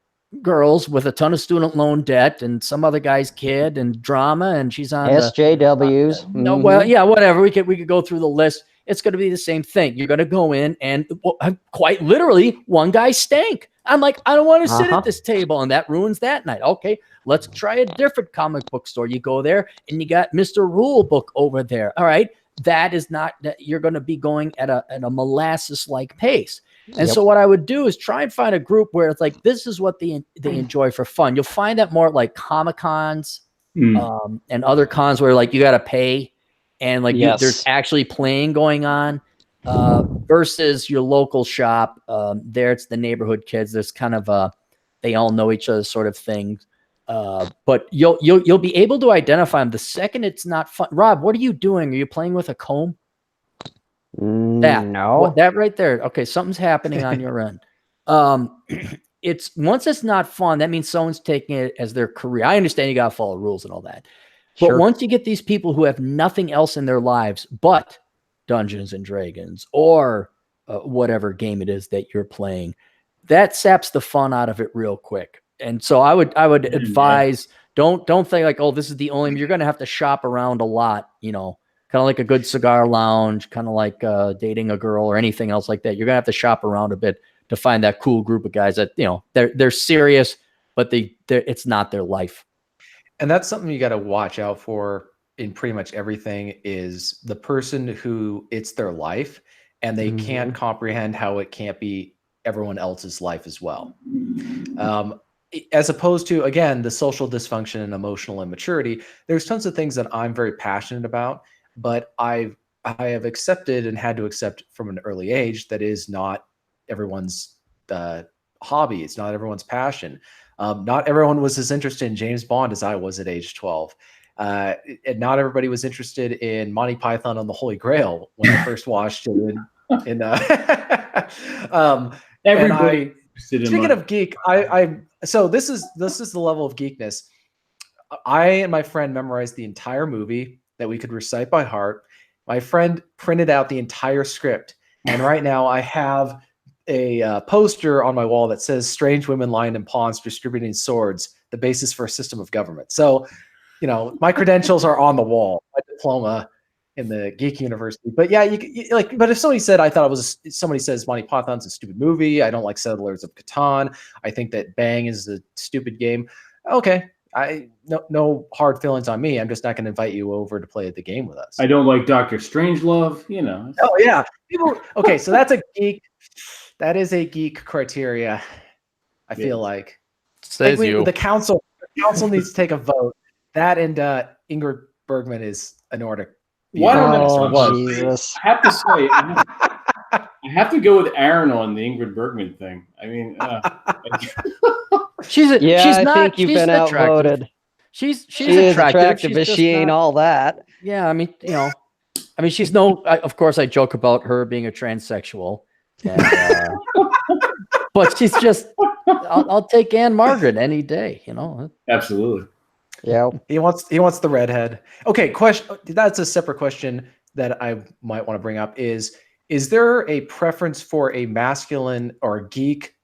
girls with a ton of student loan debt and some other guy's kid and drama, and she's on SJWs. No, well, yeah, whatever. We could go through the list. It's going to be the same thing. You're going to go in and quite literally one guy stank. I'm like, I don't want to sit at this table, and that ruins that night. Okay, let's try a different comic book store. You go there and you got Mr. Rule Book over there. All right, that is not that you're going to be going at a molasses like pace. And so what I would do is try and find a group where it's like, this is what they enjoy for fun. You'll find that more like Comic Cons and other cons where like you got to pay and like there's actually playing going on versus your local shop. There it's the neighborhood kids. There's kind of they all know each other sort of thing. But you'll be able to identify them the second it's not fun. Rob, what are you doing? Are you playing with a comb? That right there. Okay, something's happening on your end. It's once it's not fun, that means someone's taking it as their career. I understand you gotta follow rules and all that. But once you get these people who have nothing else in their lives but Dungeons and Dragons or whatever game it is that you're playing, that saps the fun out of it real quick. And so I would advise don't think like, oh, this is the only. You're gonna have to shop around a lot, kind of like a good cigar lounge, kind of like dating a girl or anything else like that. You're gonna have to shop around a bit to find that cool group of guys that they're serious, but it's not their life. And that's something you got to watch out for in pretty much everything is the person who it's their life and they can't comprehend how it can't be everyone else's life as well. As opposed to, again, the social dysfunction and emotional immaturity, there's tons of things that I'm very passionate about, but I have accepted and had to accept from an early age that is not everyone's hobby. It's not everyone's passion. Not everyone was as interested in James Bond as I was at age 12. And not everybody was interested in Monty Python and the Holy Grail when I first watched it. Everybody. Speaking of geek, so this is the level of geekness. I and my friend memorized the entire movie that we could recite by heart. My friend printed out the entire script, and right now I have a poster on my wall that says "Strange women lying in ponds distributing swords: the basis for a system of government." So, my credentials are on the wall. My diploma in the Geek University. But yeah, but if somebody said, somebody says Monty Python's a stupid movie, I don't like Settlers of Catan, I think that Bang is a stupid game. Okay, no hard feelings on me. I'm just not going to invite you over to play the game with us. I don't like Dr. Strangelove, Oh yeah, okay, so that's a geek. That is a geek criteria. I feel like says the council needs to take a vote. That and Ingrid Bergman is an order. Jesus. I have to say, I have to go with Aaron on the Ingrid Bergman thing. I mean, she's think you've been outvoted. She's attractive, but she ain't all that. Yeah, I mean, she's no. Of course, I joke about her being a transsexual, and, but she's just. I'll take Anne Margaret any day. Absolutely. Yeah, he wants the redhead. Okay, question. That's a separate question that I might want to bring up. Is is there a preference for a masculine or a geek,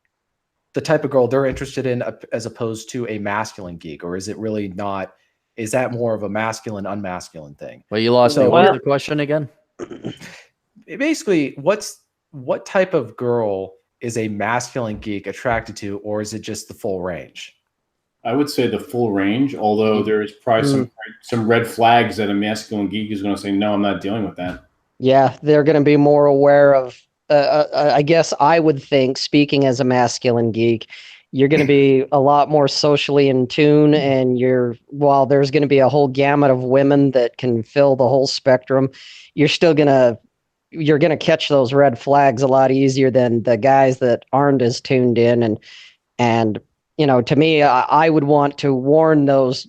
the type of girl they're interested in, as opposed to a masculine geek? Or is it really not? Is that more of a masculine, unmasculine thing? Well, you lost me. What was the question again? Basically, what type of girl is a masculine geek attracted to, or is it just the full range? I would say the full range, although there is probably some red flags that a masculine geek is going to say, no, I'm not dealing with that. Yeah, they're going to be more aware of, I guess I would think, speaking as a masculine geek, you're going to be a lot more socially in tune, and while there's going to be a whole gamut of women that can fill the whole spectrum, you're going to catch those red flags a lot easier than the guys that aren't as tuned in. And to me, I would want to warn those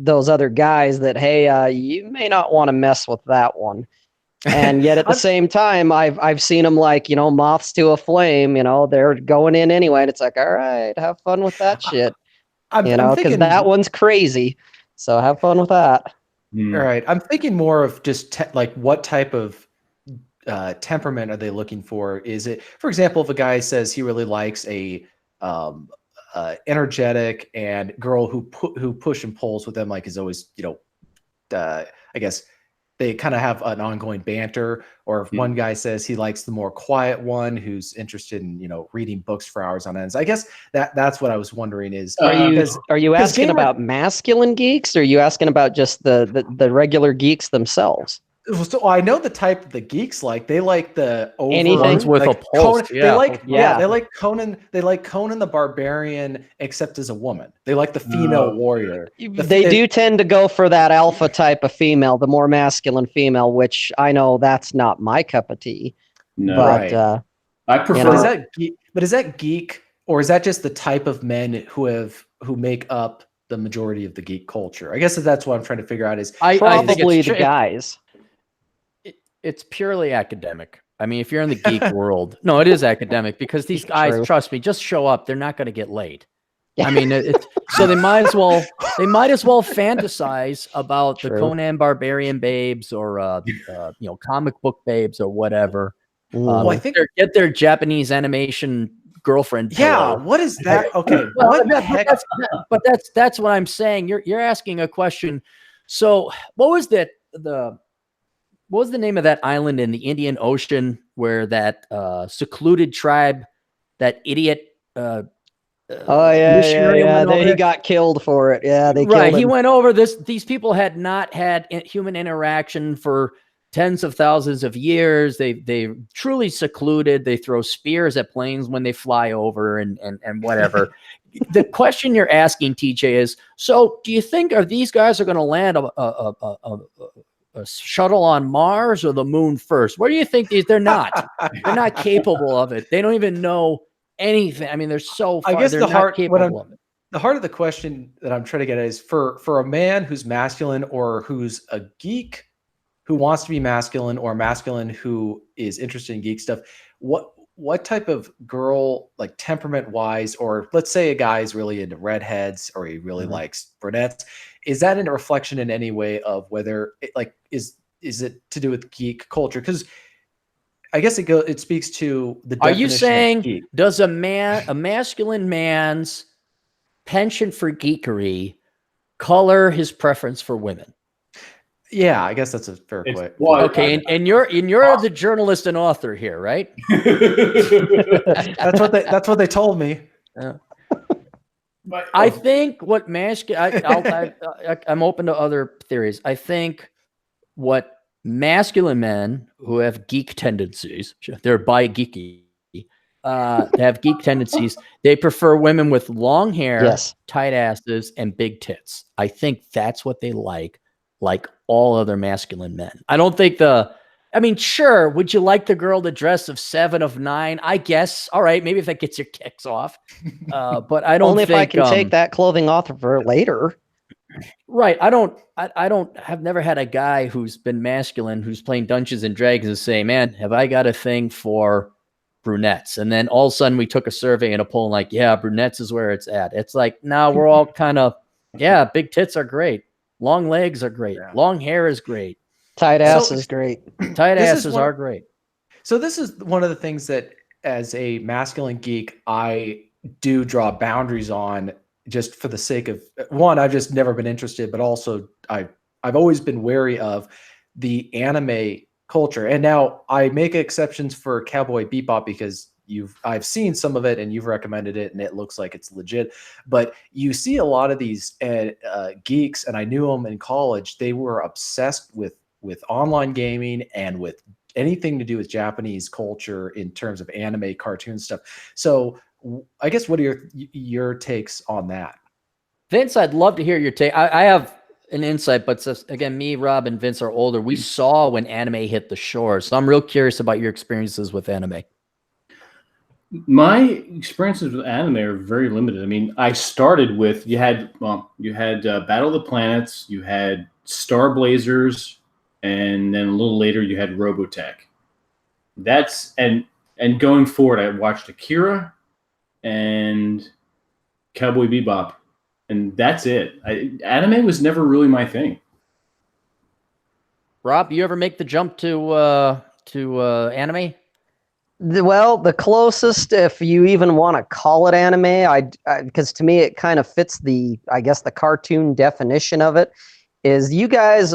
other guys that, hey, you may not want to mess with that one. And yet at the same time, I've seen them like, moths to a flame, they're going in anyway. And it's like, all right, have fun with that shit. Because that one's crazy. So have fun with that. All right. I'm thinking more of just like what type of temperament are they looking for? Is it, for example, if a guy says he really likes a energetic and girl who push and pulls with them, like is always, I guess they kind of have an ongoing banter, or if one guy says he likes the more quiet one who's interested in, reading books for hours on ends. I guess that's what I was wondering is, are you asking about masculine geeks, or are you asking about just the regular geeks themselves? So I know the type the geeks like. They like the anything with a pulse. Conan, they like Conan. They like Conan the Barbarian, except as a woman. They like the female warrior. They do tend to go for that alpha type of female, the more masculine female, which I know that's not my cup of tea. No, but I prefer. Is that geek, or is that just the type of men who make up the majority of the geek culture? I guess that's what I'm trying to figure out. Is probably the guys. It's purely academic. I mean, if you're in the geek world, no, it is academic, because these guys, trust me, just show up. They're not going to get laid. I mean, so they might as well fantasize about the Conan Barbarian babes, or comic book babes, or whatever. I think get their Japanese animation girlfriend. Yeah, what is that? Okay, what the heck? But that's what I'm saying. You're asking a question. So what was that? What was the name of that island in the Indian Ocean where that secluded tribe, that idiot? He got killed for it. Yeah, they killed him. He went over this. These people had not had human interaction for tens of thousands of years. They truly secluded. They throw spears at planes when they fly over, and whatever. The question you're asking, TJ, is: so do you think these guys are going to land a shuttle on Mars or the moon first? Where do you think they're not? They're not capable of it. They don't even know anything. I mean, they're so far. I guess the heart of it. The heart of the question that I'm trying to get at is for a man who's masculine, or who's a geek who wants to be masculine, or masculine who is interested in geek stuff. What type of girl, like temperament wise, or let's say a guy is really into redheads, or he really likes brunettes. Is that a reflection in any way of whether is it to do with geek culture? Because I guess it speaks to the definition. Are you saying, does a masculine man's penchant for geekery color his preference for women? Yeah, I guess that's a fair question. Okay, and you're the journalist and author here, right? That's what they told me. I think what I'm open to other theories. I think what masculine men who have geek tendencies, they're bi-geeky, have geek tendencies, they prefer women with long hair, tight asses, and big tits. I think that's what they like all other masculine men. I don't think sure, would you like the girl to dress of 7 of 9? I guess. All right, maybe if that gets your kicks off. But I don't only if I can take that clothing off of her later. Right. I've never had a guy who's been masculine, who's playing Dungeons and Dragons, and say, man, have I got a thing for brunettes? And then all of a sudden we took a survey and a poll, like, yeah, brunettes is where it's at. It's like, now we're all kind of, yeah, big tits are great. Long legs are great. Yeah. Long hair is great. Tight ass is great. Tight asses are great. So this is one of the things that, as a masculine geek, I do draw boundaries on, just for the sake of, one, I've just never been interested, but also I've always been wary of the anime culture. And now I make exceptions for Cowboy Bebop because I've seen some of it and you've recommended it and it looks like it's legit. But you see a lot of these geeks, and I knew them in college. They were obsessed with online gaming and with anything to do with Japanese culture in terms of anime, cartoon stuff. So I guess what are your takes on that? Vince, I'd love to hear your take. I have an insight, but again, me, Rob, and Vince are older. We saw when anime hit the shores. So I'm real curious about your experiences with anime. My experiences with anime are very limited. I mean, I started with, you had Battle of the Planets, you had Star Blazers, and then a little later you had Robotech. And going forward, I watched Akira and Cowboy Bebop, and that's it. Anime was never really my thing. Rob, you ever make the jump to anime? Well, the closest, if you even want to call it anime, because to me it kind of fits the cartoon definition of it, is you guys,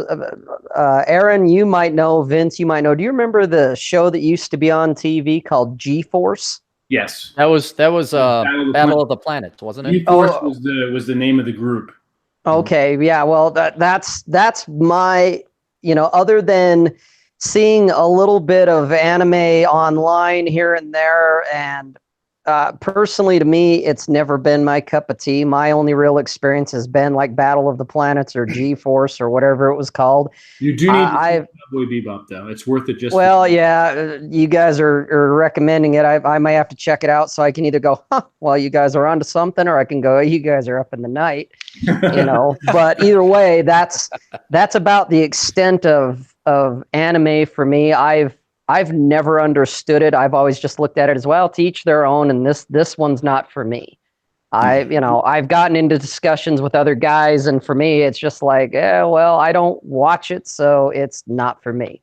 Aaron, you might know, Vince, you might know. Do you remember the show that used to be on TV called G-Force? Yes, that was Battle of the Planets, wasn't it? G-Force was the name of the group. Okay, yeah. Well, that's my, other than seeing a little bit of anime online here and there, and personally, to me, it's never been my cup of tea. My only real experience has been like Battle of the Planets or G-Force or whatever it was called. You do need to see Cowboy Bebop, though. It's worth it. You guys are recommending it. I might have to check it out so I can either go, well, you guys are onto something, or I can go, you guys are up in the night. But either way, that's about the extent of anime for me. I've never understood it. I've always just looked at it as, well, to each their own, and this one's not for me. I've gotten into discussions with other guys, and for me, it's just like, well, I don't watch it, so it's not for me.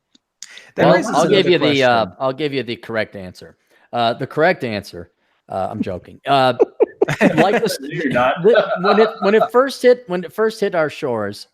I'll give you the correct answer. The correct answer. I'm joking. Like this, You're not. when it first hit our shores,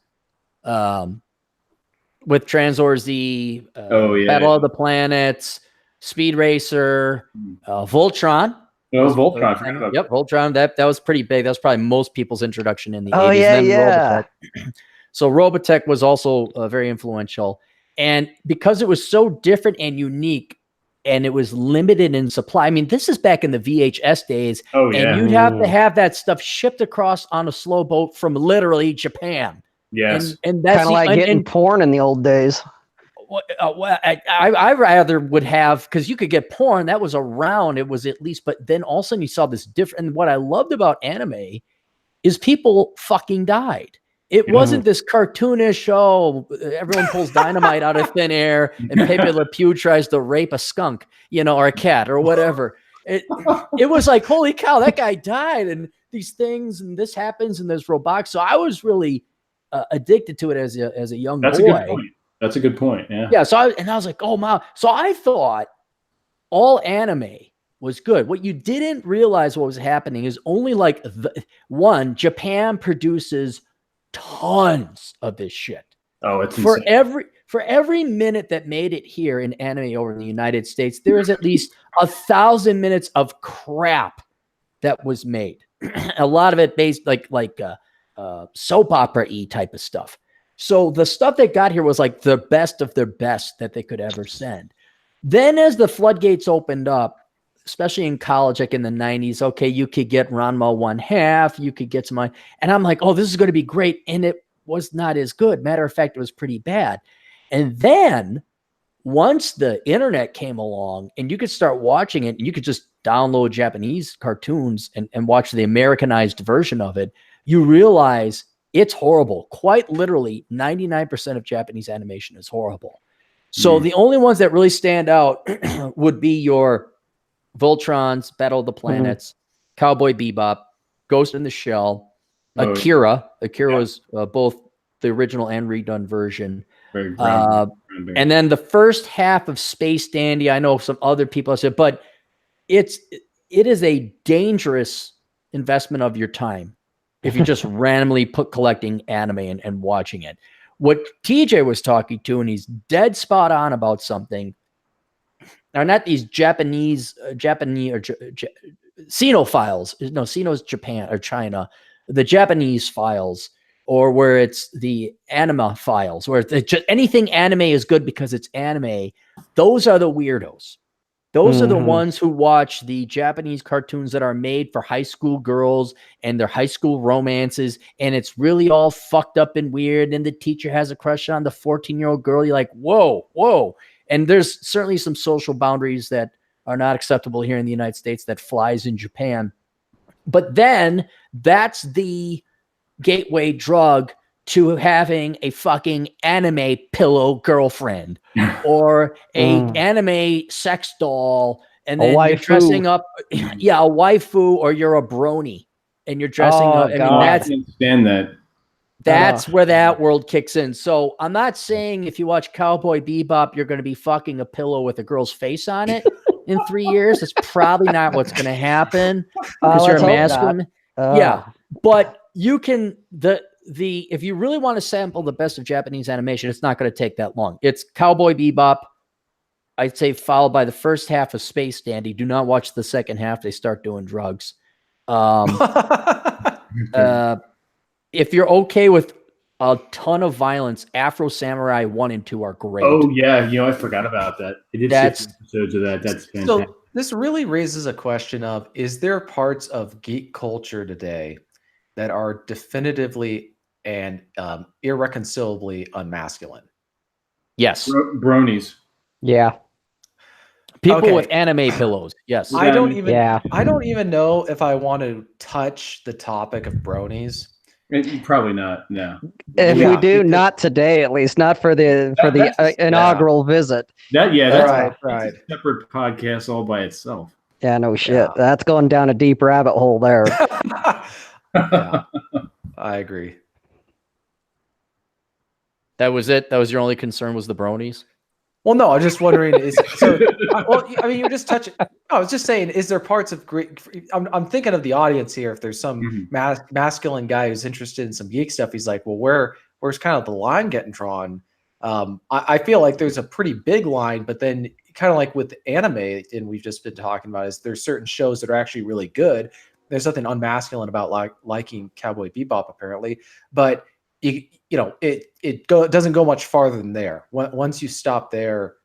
with Transor Z, Battle of the Planets, Speed Racer, Voltron. Voltron. Yep, Voltron. That was pretty big. That was probably most people's introduction in the 80s. Robotech. So Robotech was also very influential. And because it was so different and unique, and it was limited in supply. I mean, this is back in the VHS days. And you'd have to have that stuff shipped across on a slow boat from literally Japan. Yes. And that's kind of like getting porn in the old days. I rather would have, because you could get porn that was around. It was at least, but then all of a sudden you saw this different. And what I loved about anime is people fucking died. It wasn't this cartoonish, everyone pulls dynamite out of thin air and Pepe Le Pew tries to rape a skunk, or a cat or whatever. It was like, holy cow, that guy died, and these things, and this happens, and there's robotics. So I was really addicted to it as a young boy. That's a good point. That's a good point. Yeah. Yeah. So I was like, oh wow. So I thought all anime was good. What you didn't realize what was happening is only like Japan produces tons of this shit. Oh, it's for insane. every minute that made it here in anime over in the United States, there is at least 1,000 minutes of crap that was made. A lot of it based like soap opera-y type of stuff. So the stuff that got here was like the best of their best that they could ever send. Then as the floodgates opened up, especially in college, like in the 90s, okay, you could get Ranma 1/2, you could get some, and I'm like, oh, this is going to be great. And it was not as good. Matter of fact, it was pretty bad. And then once the internet came along and you could start watching it, and you could just download Japanese cartoons and watch the Americanized version of it, you realize it's horrible. Quite literally, 99% of Japanese animation is horrible. So the only ones that really stand out would be your Voltrons, Battle of the Planets, Cowboy Bebop, Ghost in the Shell, Akira. Akira was both the original and redone version. And then the first half of Space Dandy, I know some other people have said, but it is a dangerous investment of your time if you just randomly put collecting anime and watching it. What TJ was talking to, and he's dead spot on about something, are not these Japanese or Sino files. No, Sino's Japan or China. The Japanese files, or where it's the anime files, where anything anime is good because it's anime. Those are the weirdos. Those are the ones who watch the Japanese cartoons that are made for high school girls and their high school romances, and it's really all fucked up and weird, and the teacher has a crush on the 14-year-old girl. You're like, whoa, whoa. And there's certainly some social boundaries that are not acceptable here in the United States that flies in Japan. But then that's the gateway drug to having a fucking anime pillow girlfriend or a anime sex doll, and then you're dressing up. Yeah, a waifu, or you're a brony and you're dressing up. I mean, I can't stand that. That's where that world kicks in. So I'm not saying if you watch Cowboy Bebop, you're going to be fucking a pillow with a girl's face on it in 3 years. It's probably not what's going to happen because you're a masculine. Yeah, but you can if you really want to sample the best of Japanese animation, it's not going to take that long. It's Cowboy Bebop, I'd say, followed by the first half of Space Dandy. Do not watch the second half; they start doing drugs. If you're okay with a ton of violence, Afro Samurai 1 and 2 are great. Oh yeah, I forgot about that. It did 6 episodes of that. That's fantastic. So this really raises a question of: is there parts of geek culture today that are definitively and irreconcilably unmasculine? Yes. Bronies. Yeah. People with anime pillows. Yes. I don't even know if I want to touch the topic of bronies. Probably not. No. If we do, not today, at least not for the inaugural visit. That's right. A separate podcast all by itself. Yeah, no shit. Yeah. That's going down a deep rabbit hole there. Yeah, I agree. That was it. That was your only concern, was the bronies? Well, no, I'm just wondering. You're just touching. I was just saying, is there parts of great? I'm thinking of the audience here. If there's some masculine guy who's interested in some geek stuff, he's like, well, where's kind of the line getting drawn? I feel like there's a pretty big line, but then kind of like with anime, and we've just been talking about, is there's certain shows that are actually really good. There's nothing unmasculine about liking Cowboy Bebop, apparently, but it doesn't go much farther than there. Once you stop there,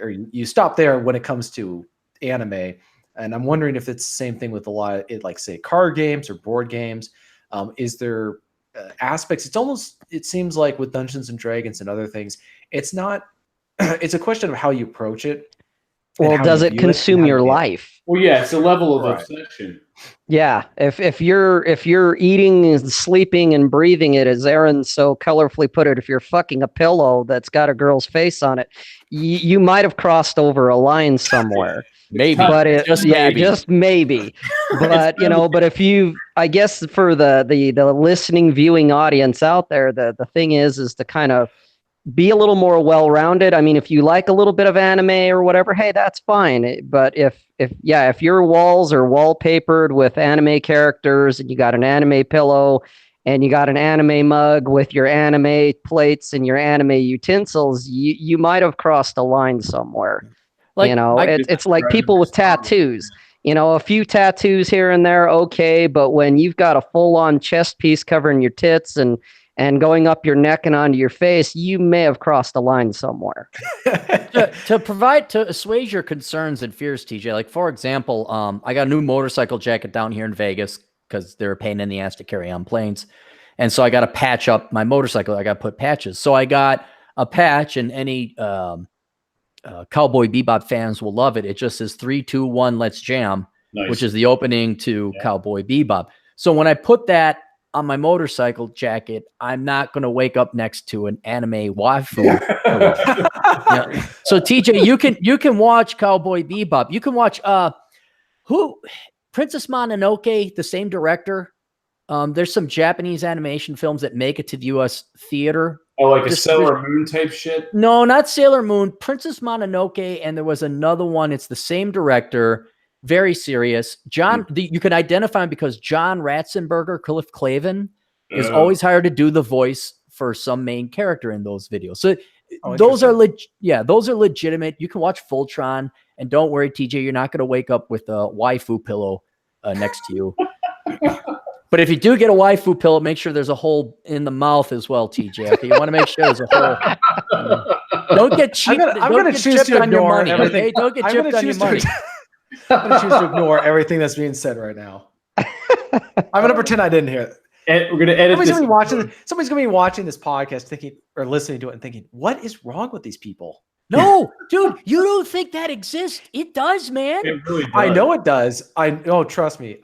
or you stop there when it comes to anime. And I'm wondering if it's the same thing with a lot of like, say, card games or board games. Is there aspects? It seems like with Dungeons and Dragons and other things, it's not. It's a question of how you approach it. Well, does it consume your life? Well, yeah, it's a level of obsession. Yeah, if you're eating and sleeping and breathing it, as Aaron so colorfully put it, if you're fucking a pillow that's got a girl's face on it, you might have crossed over a line somewhere. Maybe, but just maybe. But but if I guess for the listening, viewing audience out there, the thing is to kind of be a little more well-rounded. I mean, if you like a little bit of anime or whatever, hey, that's fine. But if your walls are wallpapered with anime characters and you got an anime pillow and you got an anime mug with your anime plates and your anime utensils, you might have crossed a line somewhere. It's like people with tattoos. A few tattoos here and there, okay, but when you've got a full-on chest piece covering your tits and going up your neck and onto your face, you may have crossed a line somewhere. to assuage your concerns and fears, TJ, like, for example, I got a new motorcycle jacket down here in Vegas because they're a pain in the ass to carry on planes. And so I got to patch up my motorcycle. I got to put patches. So I got a patch, and any Cowboy Bebop fans will love it. It just says 3, 2, 1, let's jam, which is the opening to Cowboy Bebop. So when I put that on my motorcycle jacket, I'm not going to wake up next to an anime waifu. So TJ, you can watch Cowboy Bebop. You can watch Princess Mononoke, the same director. There's some Japanese animation films that make it to the U.S. theater. Oh, like a Sailor Moon type shit? No, not Sailor Moon. Princess Mononoke, and there was another one. It's the same director. Very serious. You can identify him because John Ratzenberger, Cliff Clavin, is always hired to do the voice for some main character in those videos. So those are those are legitimate. You can watch Voltron, and don't worry, TJ, you're not going to wake up with a waifu pillow next to you. But if you do get a waifu pillow, make sure there's a hole in the mouth as well, TJ. Okay, you want to make sure there's a hole. Don't get cheap. I'm going to choose to ignore everything. Okay? Don't get chipped on your money. I'm going to choose to ignore everything that's being said right now. I'm going to pretend I didn't hear it. We're going to edit this. Somebody's going to be watching this podcast thinking, or listening to it and thinking, what is wrong with these people? No, dude, you don't think that exists? It does, man. It really does. I know it does. Trust me.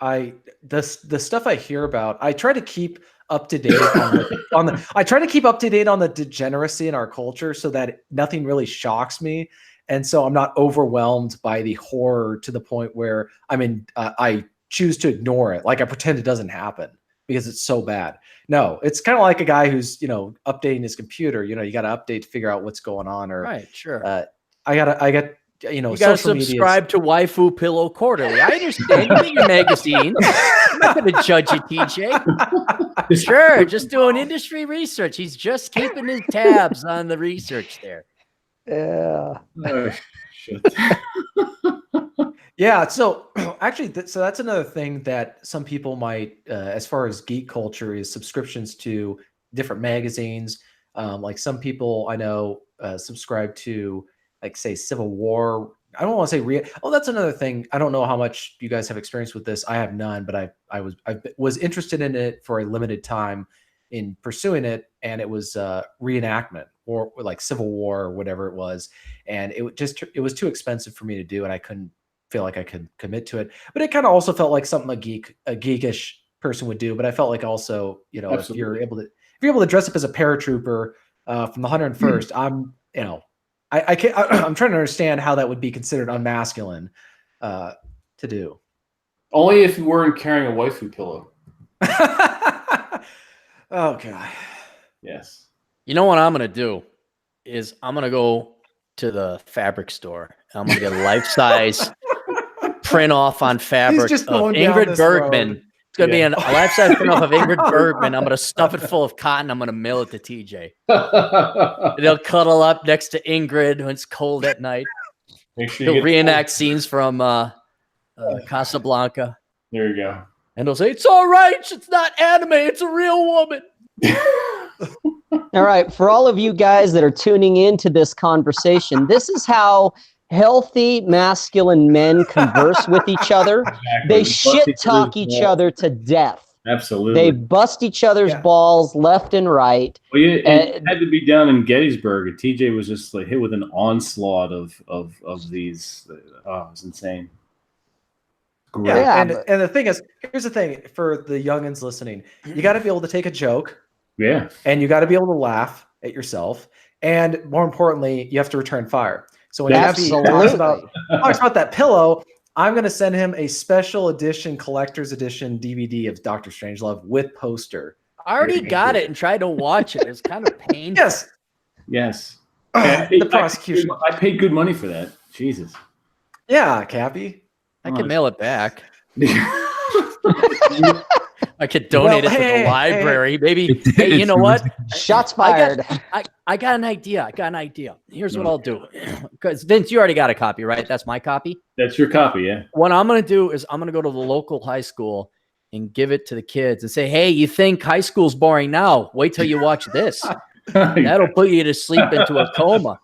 The stuff I hear about, I try to keep up to date I try to keep up to date on the degeneracy in our culture so that nothing really shocks me. And so I'm not overwhelmed by the horror to the point where I choose to ignore it. Like I pretend it doesn't happen because it's so bad. No, it's kind of like a guy who's, updating his computer. You got to update to figure out what's going on. Or right, sure. I got you gotta subscribe to Waifu Pillow Quarterly. I understand. You get your magazine. I'm not going to judge you, TJ. Sure, just doing industry research. He's just keeping his tabs on the research there. Yeah. Oh, shit. Yeah. So actually, so that's another thing that some people might, as far as geek culture, is subscriptions to different magazines. Like some people I know subscribe to, like, say, Civil War. I don't want to say that's another thing. I don't know how much you guys have experience with this. I have none, but I was interested in it for a limited time in pursuing it, and it was reenactment or like Civil War or whatever it was, and it was too expensive for me to do, and I couldn't feel like I could commit to it. But it kind of also felt like something a geekish person would do. But I felt like also, if you're able to dress up as a paratrooper from the 101st, I'm trying to understand how that would be considered unmasculine to do. Only if you weren't carrying a waifu pillow. Oh God. Yes. You know what I'm gonna do is I'm gonna go to the fabric store. I'm gonna get a life-size print off on fabric of Ingrid Bergman. Road. It's gonna be a life-size print off of Ingrid Bergman. I'm gonna stuff it full of cotton. I'm gonna mail it to TJ. They'll cuddle up next to Ingrid when it's cold at night. Make sure They'll reenact scenes from Casablanca. There you go. And they'll say, "It's all right. It's not anime. It's a real woman." All right. For all of you guys that are tuning into this conversation, this is how healthy masculine men converse with each other. Exactly. They shit talk each other to death. Absolutely. They bust each other's balls left and right. Well, it had to be down in Gettysburg. TJ was just like hit with an onslaught of these. Oh, it was insane. Great. Yeah, and the thing is, here's the thing for the youngins listening: you got to be able to take a joke, and you got to be able to laugh at yourself, and more importantly, you have to return fire. So when Happy talks about that pillow, I'm going to send him a special edition, collector's edition DVD of Dr. Strangelove with poster. I already got it and tried to watch it. It's kind of painful. Yes. The prosecution. I paid good money for that. Jesus. Yeah, Cappy. I can mail it back. I could donate it to the library. Maybe. Hey, you know what? Shots fired. I got an idea. Here's what I'll do. Because Vince, you already got a copy, right? That's my copy. That's your copy, yeah. What I'm going to do is I'm going to go to the local high school and give it to the kids and say, "Hey, you think high school's boring now? Wait till you watch this. That'll put you to sleep into a coma."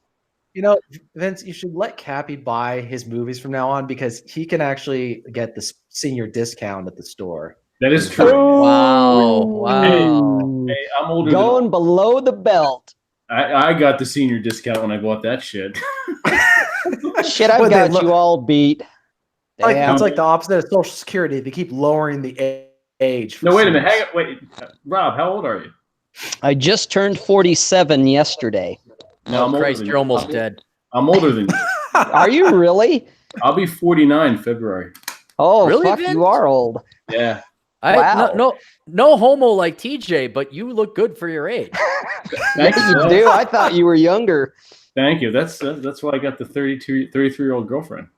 Vince, you should let Cappy buy his movies from now on because he can actually get the senior discount at the store. That is true. Wow. Hey, I'm older. Going below the belt. I got the senior discount when I bought that shit. Shit, I've got you all beat. It's like the opposite of Social Security. They keep lowering the age. No, wait a minute. Wait, Rob, how old are you? I just turned 47 yesterday. No, Christ, you're almost dead. I'm older than you. Are you really? I'll be 49 February. Oh, really, fuck, Vince? you are old. Yeah. Wow. No homo like TJ, but you look good for your age. Thank You you. do. I thought you were younger. Thank you. That's why I got the 33-year-old girlfriend.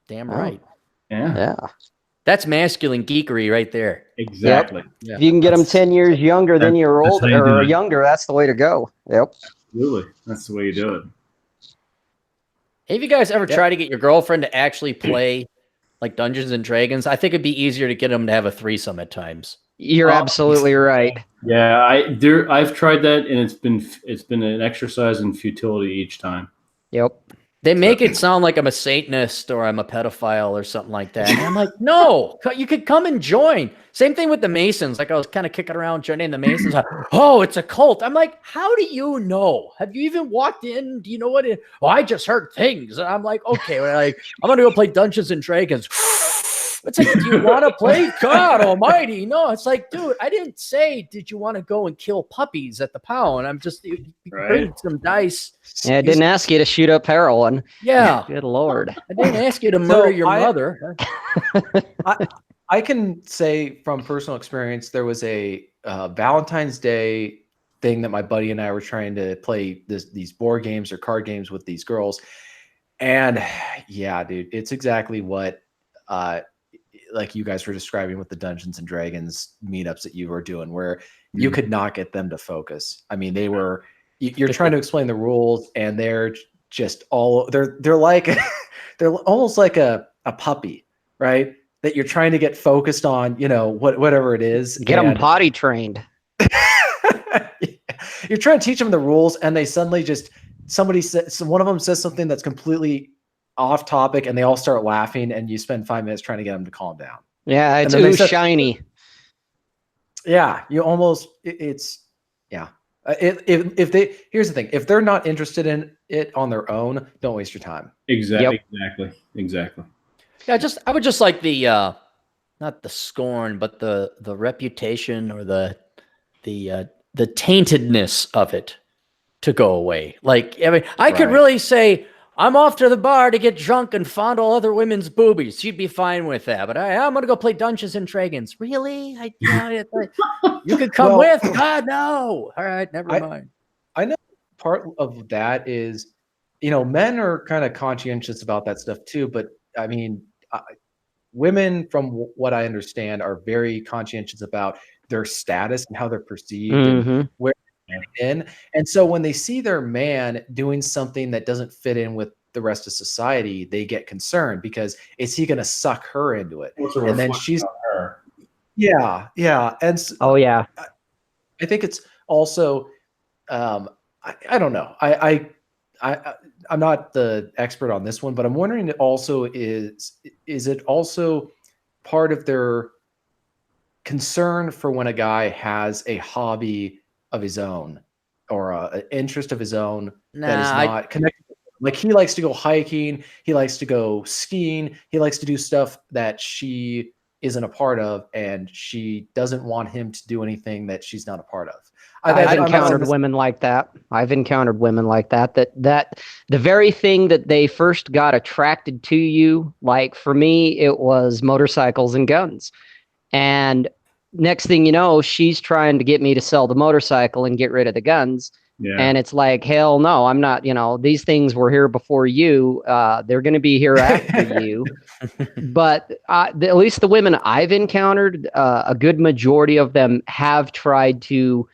Damn Oh. right. Yeah, Yeah. That's masculine geekery right there. exactly. Yeah. If you can get them That's- 10 years younger than you're that's old how you do or it. younger, that's the way to go. Yep. Absolutely. That's the way you do it. Have you guys ever tried to get your girlfriend to actually play like Dungeons and Dragons? I think it'd be easier to get them to have a threesome at times. You're absolutely right. Yeah, I've tried that, and it's been an exercise in futility each time. Yep. They make it sound like I'm a Satanist or I'm a pedophile or something like that. And I'm like, no, you could come and join. Same thing with the Masons. Like I was kind of kicking around joining the Masons. Oh, it's a cult. I'm like, how do you know? Have you even walked in? Do you know what it? Oh, I just heard things. And I'm like, okay, well, like I'm gonna go play Dungeons and Dragons. It's like, do you want to play? God Almighty! No, it's like, dude, I didn't say, did you want to go and kill puppies at the pound? I'm just bring some dice. Yeah, I didn't ask you to shoot up heroin. Yeah. Good Lord. I didn't ask you to murder your mother. I can say from personal experience, there was a Valentine's Day thing that my buddy and I were trying to play these board games or card games with these girls. And yeah, dude, it's exactly what like you guys were describing with the Dungeons and Dragons meetups that you were doing, where you could not get them to focus. I mean, you're trying to explain the rules and they're just they're like, they're almost like a puppy, right? That you're trying to get focused on, whatever it is. Get them potty trained. You're trying to teach them the rules and they suddenly one of them says something that's completely off topic and they all start laughing and you spend 5 minutes trying to get them to calm down. Yeah, it's ooh shiny. Yeah, you almost here's the thing, if they're not interested in it on their own, don't waste your time. Exactly. Yep. Exactly. Yeah, I would just like the not the scorn, but the reputation or the taintedness of it to go away. Like, I mean, I could really say, I'm off to the bar to get drunk and fondle other women's boobies. She'd be fine with that. But I'm going to go play Dungeons and Dragons. Really? You could come with? God, no. All right, never mind. I know part of that is, men are kind of conscientious about that stuff too. But I mean, women, from what I understand, are very conscientious about their status and how they're perceived and where in. And so when they see their man doing something that doesn't fit in with the rest of society, they get concerned because is he going to suck her into it? And then she's her. Yeah. And I think it's also I don't know. I'm not the expert on this one, but I'm wondering also is it also part of their concern for when a guy has a hobby of his own or an interest of his own that is not connected. Like he likes to go hiking, he likes to go skiing, he likes to do stuff that she isn't a part of, and she doesn't want him to do anything that she's not a part of. I've encountered women like that. That the very thing that they first got attracted to you, like for me, it was motorcycles and guns. And next thing you know, she's trying to get me to sell the motorcycle and get rid of the guns. Yeah. And it's like, hell no, I'm not, these things were here before you. They're going to be here after you. But at least the women I've encountered, a good majority of them have tried to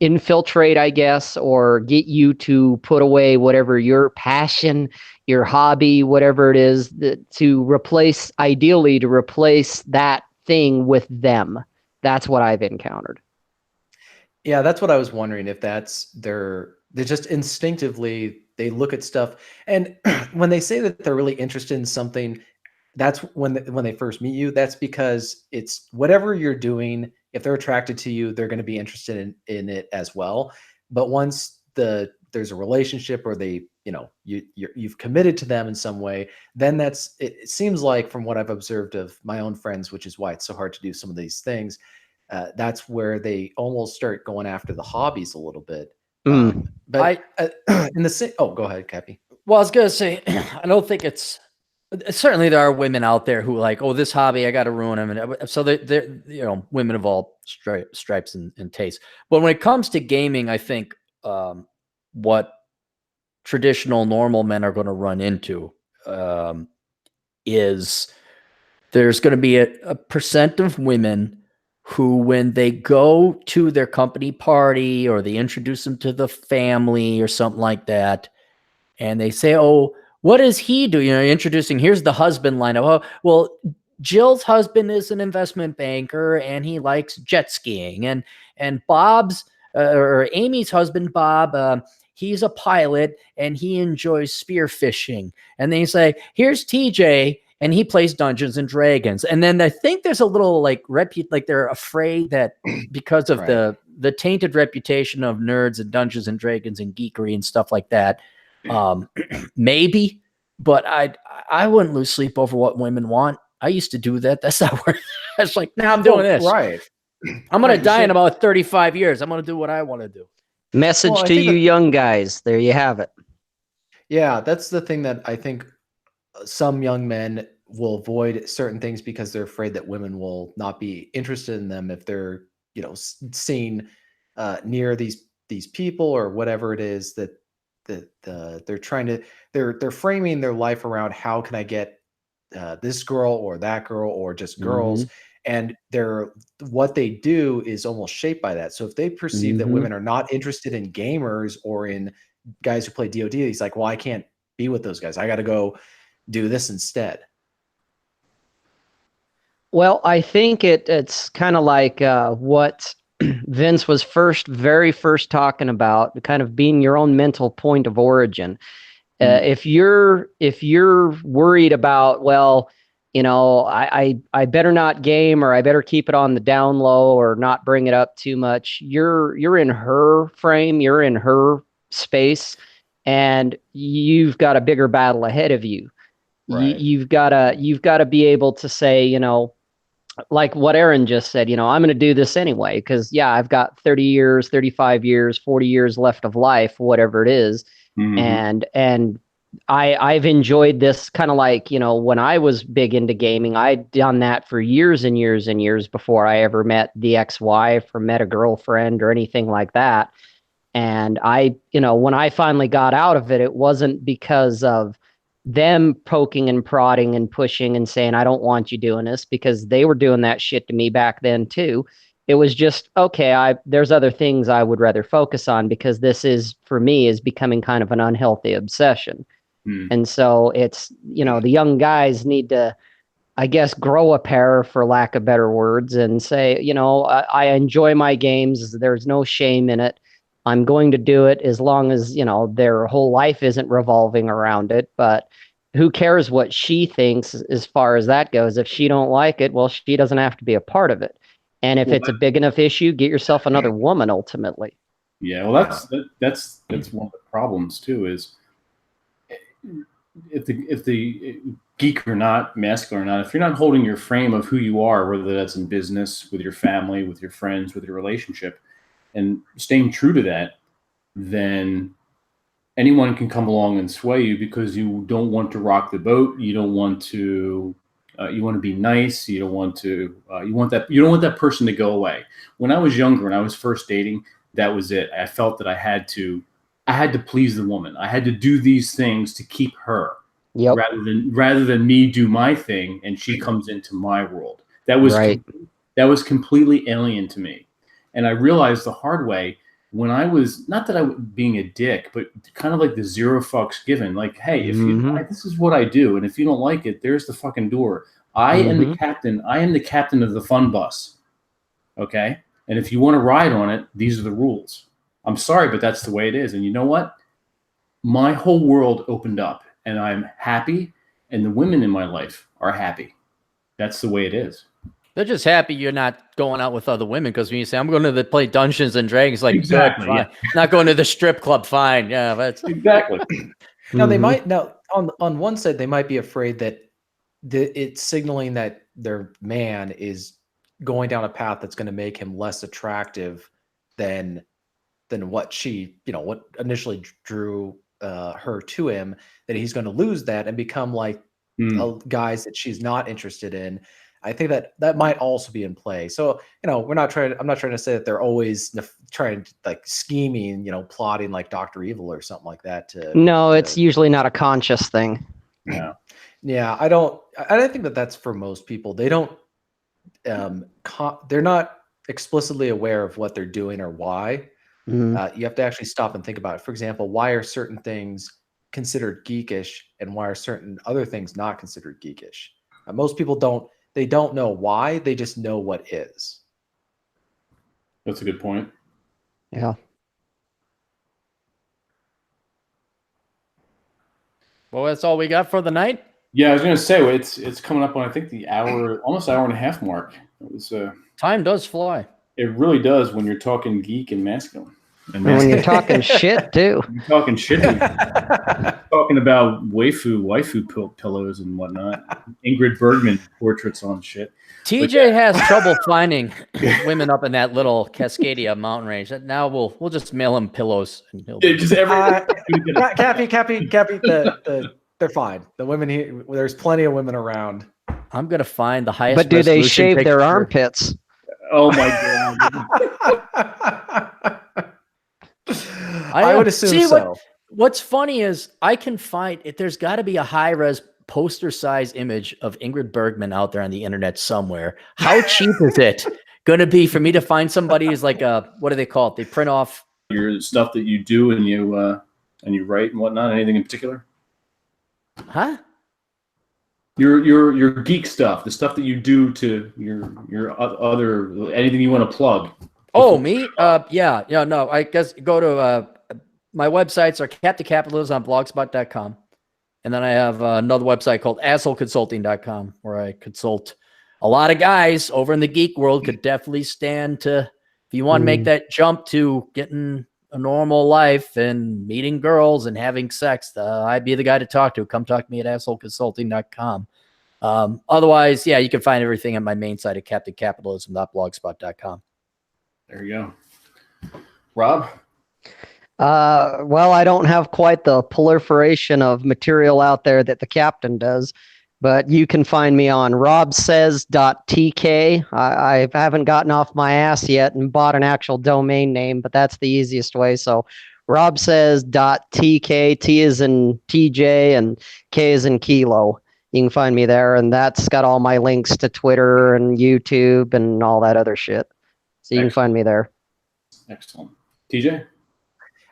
infiltrate, I guess, or get you to put away whatever your passion, your hobby, whatever it is, to replace that thing with them. That's what I've encountered. Yeah, that's what I was wondering, if that's they're just instinctively, they look at stuff, and when they say that they're really interested in something, that's when they first meet you. That's because it's whatever you're doing. If they're attracted to you, they're going to be interested in it as well. But once there's a relationship, or you've committed to them in some way, then it seems like, from what I've observed of my own friends, which is why it's so hard to do some of these things, that's where they almost start going after the hobbies a little bit. But in the same, go ahead, Cappy. Well, I was going to say, I don't think it's Certainly there are women out there who like, oh, this hobby, I got to ruin them. And so they're, women of all stripes and tastes. But when it comes to gaming, I think what traditional normal men are going to run into is there's going to be a percent of women who, when they go to their company party or they introduce them to the family or something like that, and they say, oh, what does he do? Introducing, here's the husband line of, oh, well, Jill's husband is an investment banker and he likes jet skiing. And Bob's or Amy's husband, Bob, he's a pilot and he enjoys spearfishing. And then you say, here's TJ and he plays Dungeons and Dragons. And then I think there's a little like they're afraid that because of the tainted reputation of nerds and Dungeons and Dragons and geekery and stuff like that, maybe, but I wouldn't lose sleep over what women want. I used to do that. That's not where it's like, now I'm doing this. Right. I'm going to die in about 35 years. I'm going to do what I want to do. Message to you young guys. There you have it. Yeah, that's the thing that I think some young men will avoid certain things because they're afraid that women will not be interested in them if they're, seen near these people or whatever it is that they're trying to, they're framing their life around how can I get this girl or that girl or just girls. And what they do is almost shaped by that. So if they perceive that women are not interested in gamers or in guys who play DoD, he's like, well, I can't be with those guys. I got to go do this instead. Well, I think it's kind of like what Vince was very first talking about, kind of being your own mental point of origin. If you're worried about, well, I better not game, or I better keep it on the down low or not bring it up too much. You're in her frame, you're in her space, and you've got a bigger battle ahead of you. Right. You've got to be able to say, like what Aaron just said, I'm going to do this anyway, because I've got 30 years, 35 years, 40 years left of life, whatever it is. And I've enjoyed this kind of like, when I was big into gaming, I'd done that for years and years and years before I ever met the ex-wife or met a girlfriend or anything like that. And when I finally got out of it, it wasn't because of them poking and prodding and pushing and saying, I don't want you doing this, because they were doing that shit to me back then too. It was just, okay, there's other things I would rather focus on, because this is, for me, is becoming kind of an unhealthy obsession. And so it's, the young guys need to, I guess, grow a pair, for lack of better words, and say, I enjoy my games. There's no shame in it. I'm going to do it as long as, their whole life isn't revolving around it. But who cares what she thinks as far as that goes? If she don't like it, well, she doesn't have to be a part of it. And if it's a big enough issue, get yourself another woman ultimately. Yeah, well, that's one of the problems too, is if the geek or not, masculine or not, if you're not holding your frame of who you are, whether that's in business, with your family, with your friends, with your relationship, and staying true to that, then anyone can come along and sway you, because you don't want to rock the boat. You don't want to. You want to be nice. You don't want to. You don't want that person to go away. When I was younger, when I was first dating, that was it. I felt that I had to please the woman. I had to do these things to keep her, rather than me do my thing and she comes into my world. That was completely alien to me. And I realized the hard way when I was, not that I was being a dick, but kind of like the zero fucks given. Like, hey, if this is what I do, and if you don't like it, there's the fucking door. I am the captain. I am the captain of the fun bus. Okay? And if you want to ride on it, these are the rules. I'm sorry, but that's the way it is. And you know what? My whole world opened up, and I'm happy, and the women in my life are happy. That's the way it is. They're just happy you're not going out with other women, because when you say, I'm going to play Dungeons and Dragons, like, exactly, good, fine. Yeah. Not going to the strip club, fine. Yeah, that's exactly. Now, they might, on one side, they might be afraid that it's signaling that their man is going down a path that's going to make him less attractive than what she, what initially drew her to him, that he's going to lose that and become like guys that she's not interested in. I think that might also be in play. So, I'm not trying to say that they're always trying to like scheming, plotting like Dr. Evil or something like that. No, it's usually not a conscious thing. Yeah. Yeah. I don't think that that's for most people. They don't, they're not explicitly aware of what they're doing or why. You have to actually stop and think about it. For example, why are certain things considered geekish and why are certain other things not considered geekish? Most people don't know why, they just know what is. That's a good point. Yeah. Well, that's all we got for the night. Yeah, I was going to say it's coming up on I think the almost hour and a half mark. It was time does fly. It really does when you're talking geek and masculine. And when you're talking shit too. You're talking shit. Talking about waifu pillows and whatnot. Ingrid Bergman portraits on shit. TJ has trouble finding women up in that little Cascadia mountain range. Now we'll just mail him pillows and he'll just Cappy, they're fine. The women here, there's plenty of women around. I'm gonna find the highest. But do they shave their armpits? Oh my god. I would assume so. What's funny is I can find it. There's got to be a high-res poster size image of Ingrid Bergman out there on the internet somewhere. How cheap is it going to be for me to find somebody who's like what do they call it? They print off your stuff that you do and you write and whatnot. Anything in particular? Huh? Your geek stuff, the stuff that you do to your other anything you want to plug. Oh, me? Yeah. No, I guess go to my websites are captacapitalism on blogspot.com. And then I have another website called assholeconsulting.com where I consult a lot of guys over in the geek world. Could definitely stand to, if you want to make that jump to getting a normal life and meeting girls and having sex, I'd be the guy to talk to. Come talk to me at assholeconsulting.com. Otherwise, yeah, you can find everything on my main site at captaincapitalism.blogspot.com. There you go. Rob? Well, I don't have quite the proliferation of material out there that the captain does, but you can find me on robsays.tk. I haven't gotten off my ass yet and bought an actual domain name, but that's the easiest way. So robsays.tk, T is in TJ and K is in Kilo. You can find me there, and that's got all my links to Twitter and YouTube and all that other shit. So you can find me there. Excellent. TJ?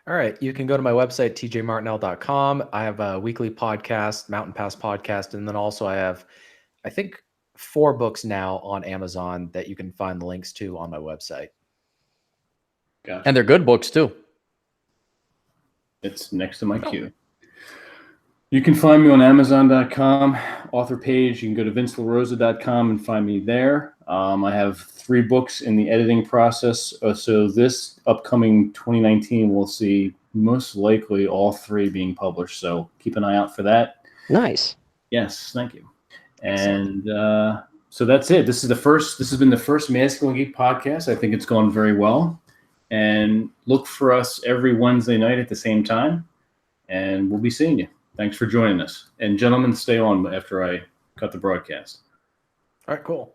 All right. You can go to my website, tjmartinell.com. I have a weekly podcast, Mountain Pass podcast. And then also I have, I think, 4 books now on Amazon that you can find the links to on my website. Gotcha. And they're good books too. It's next to my queue. You can find me on Amazon.com, author page. You can go to vincelorosa.com and find me there. I have 3 books in the editing process. So this upcoming 2019, we'll see most likely all 3 being published. So keep an eye out for that. Nice. Yes, thank you. And so that's it. This has been the first Masculine Geek podcast. I think it's gone very well. And look for us every Wednesday night at the same time. And we'll be seeing you. Thanks for joining us. And gentlemen, stay on after I cut the broadcast. All right, cool.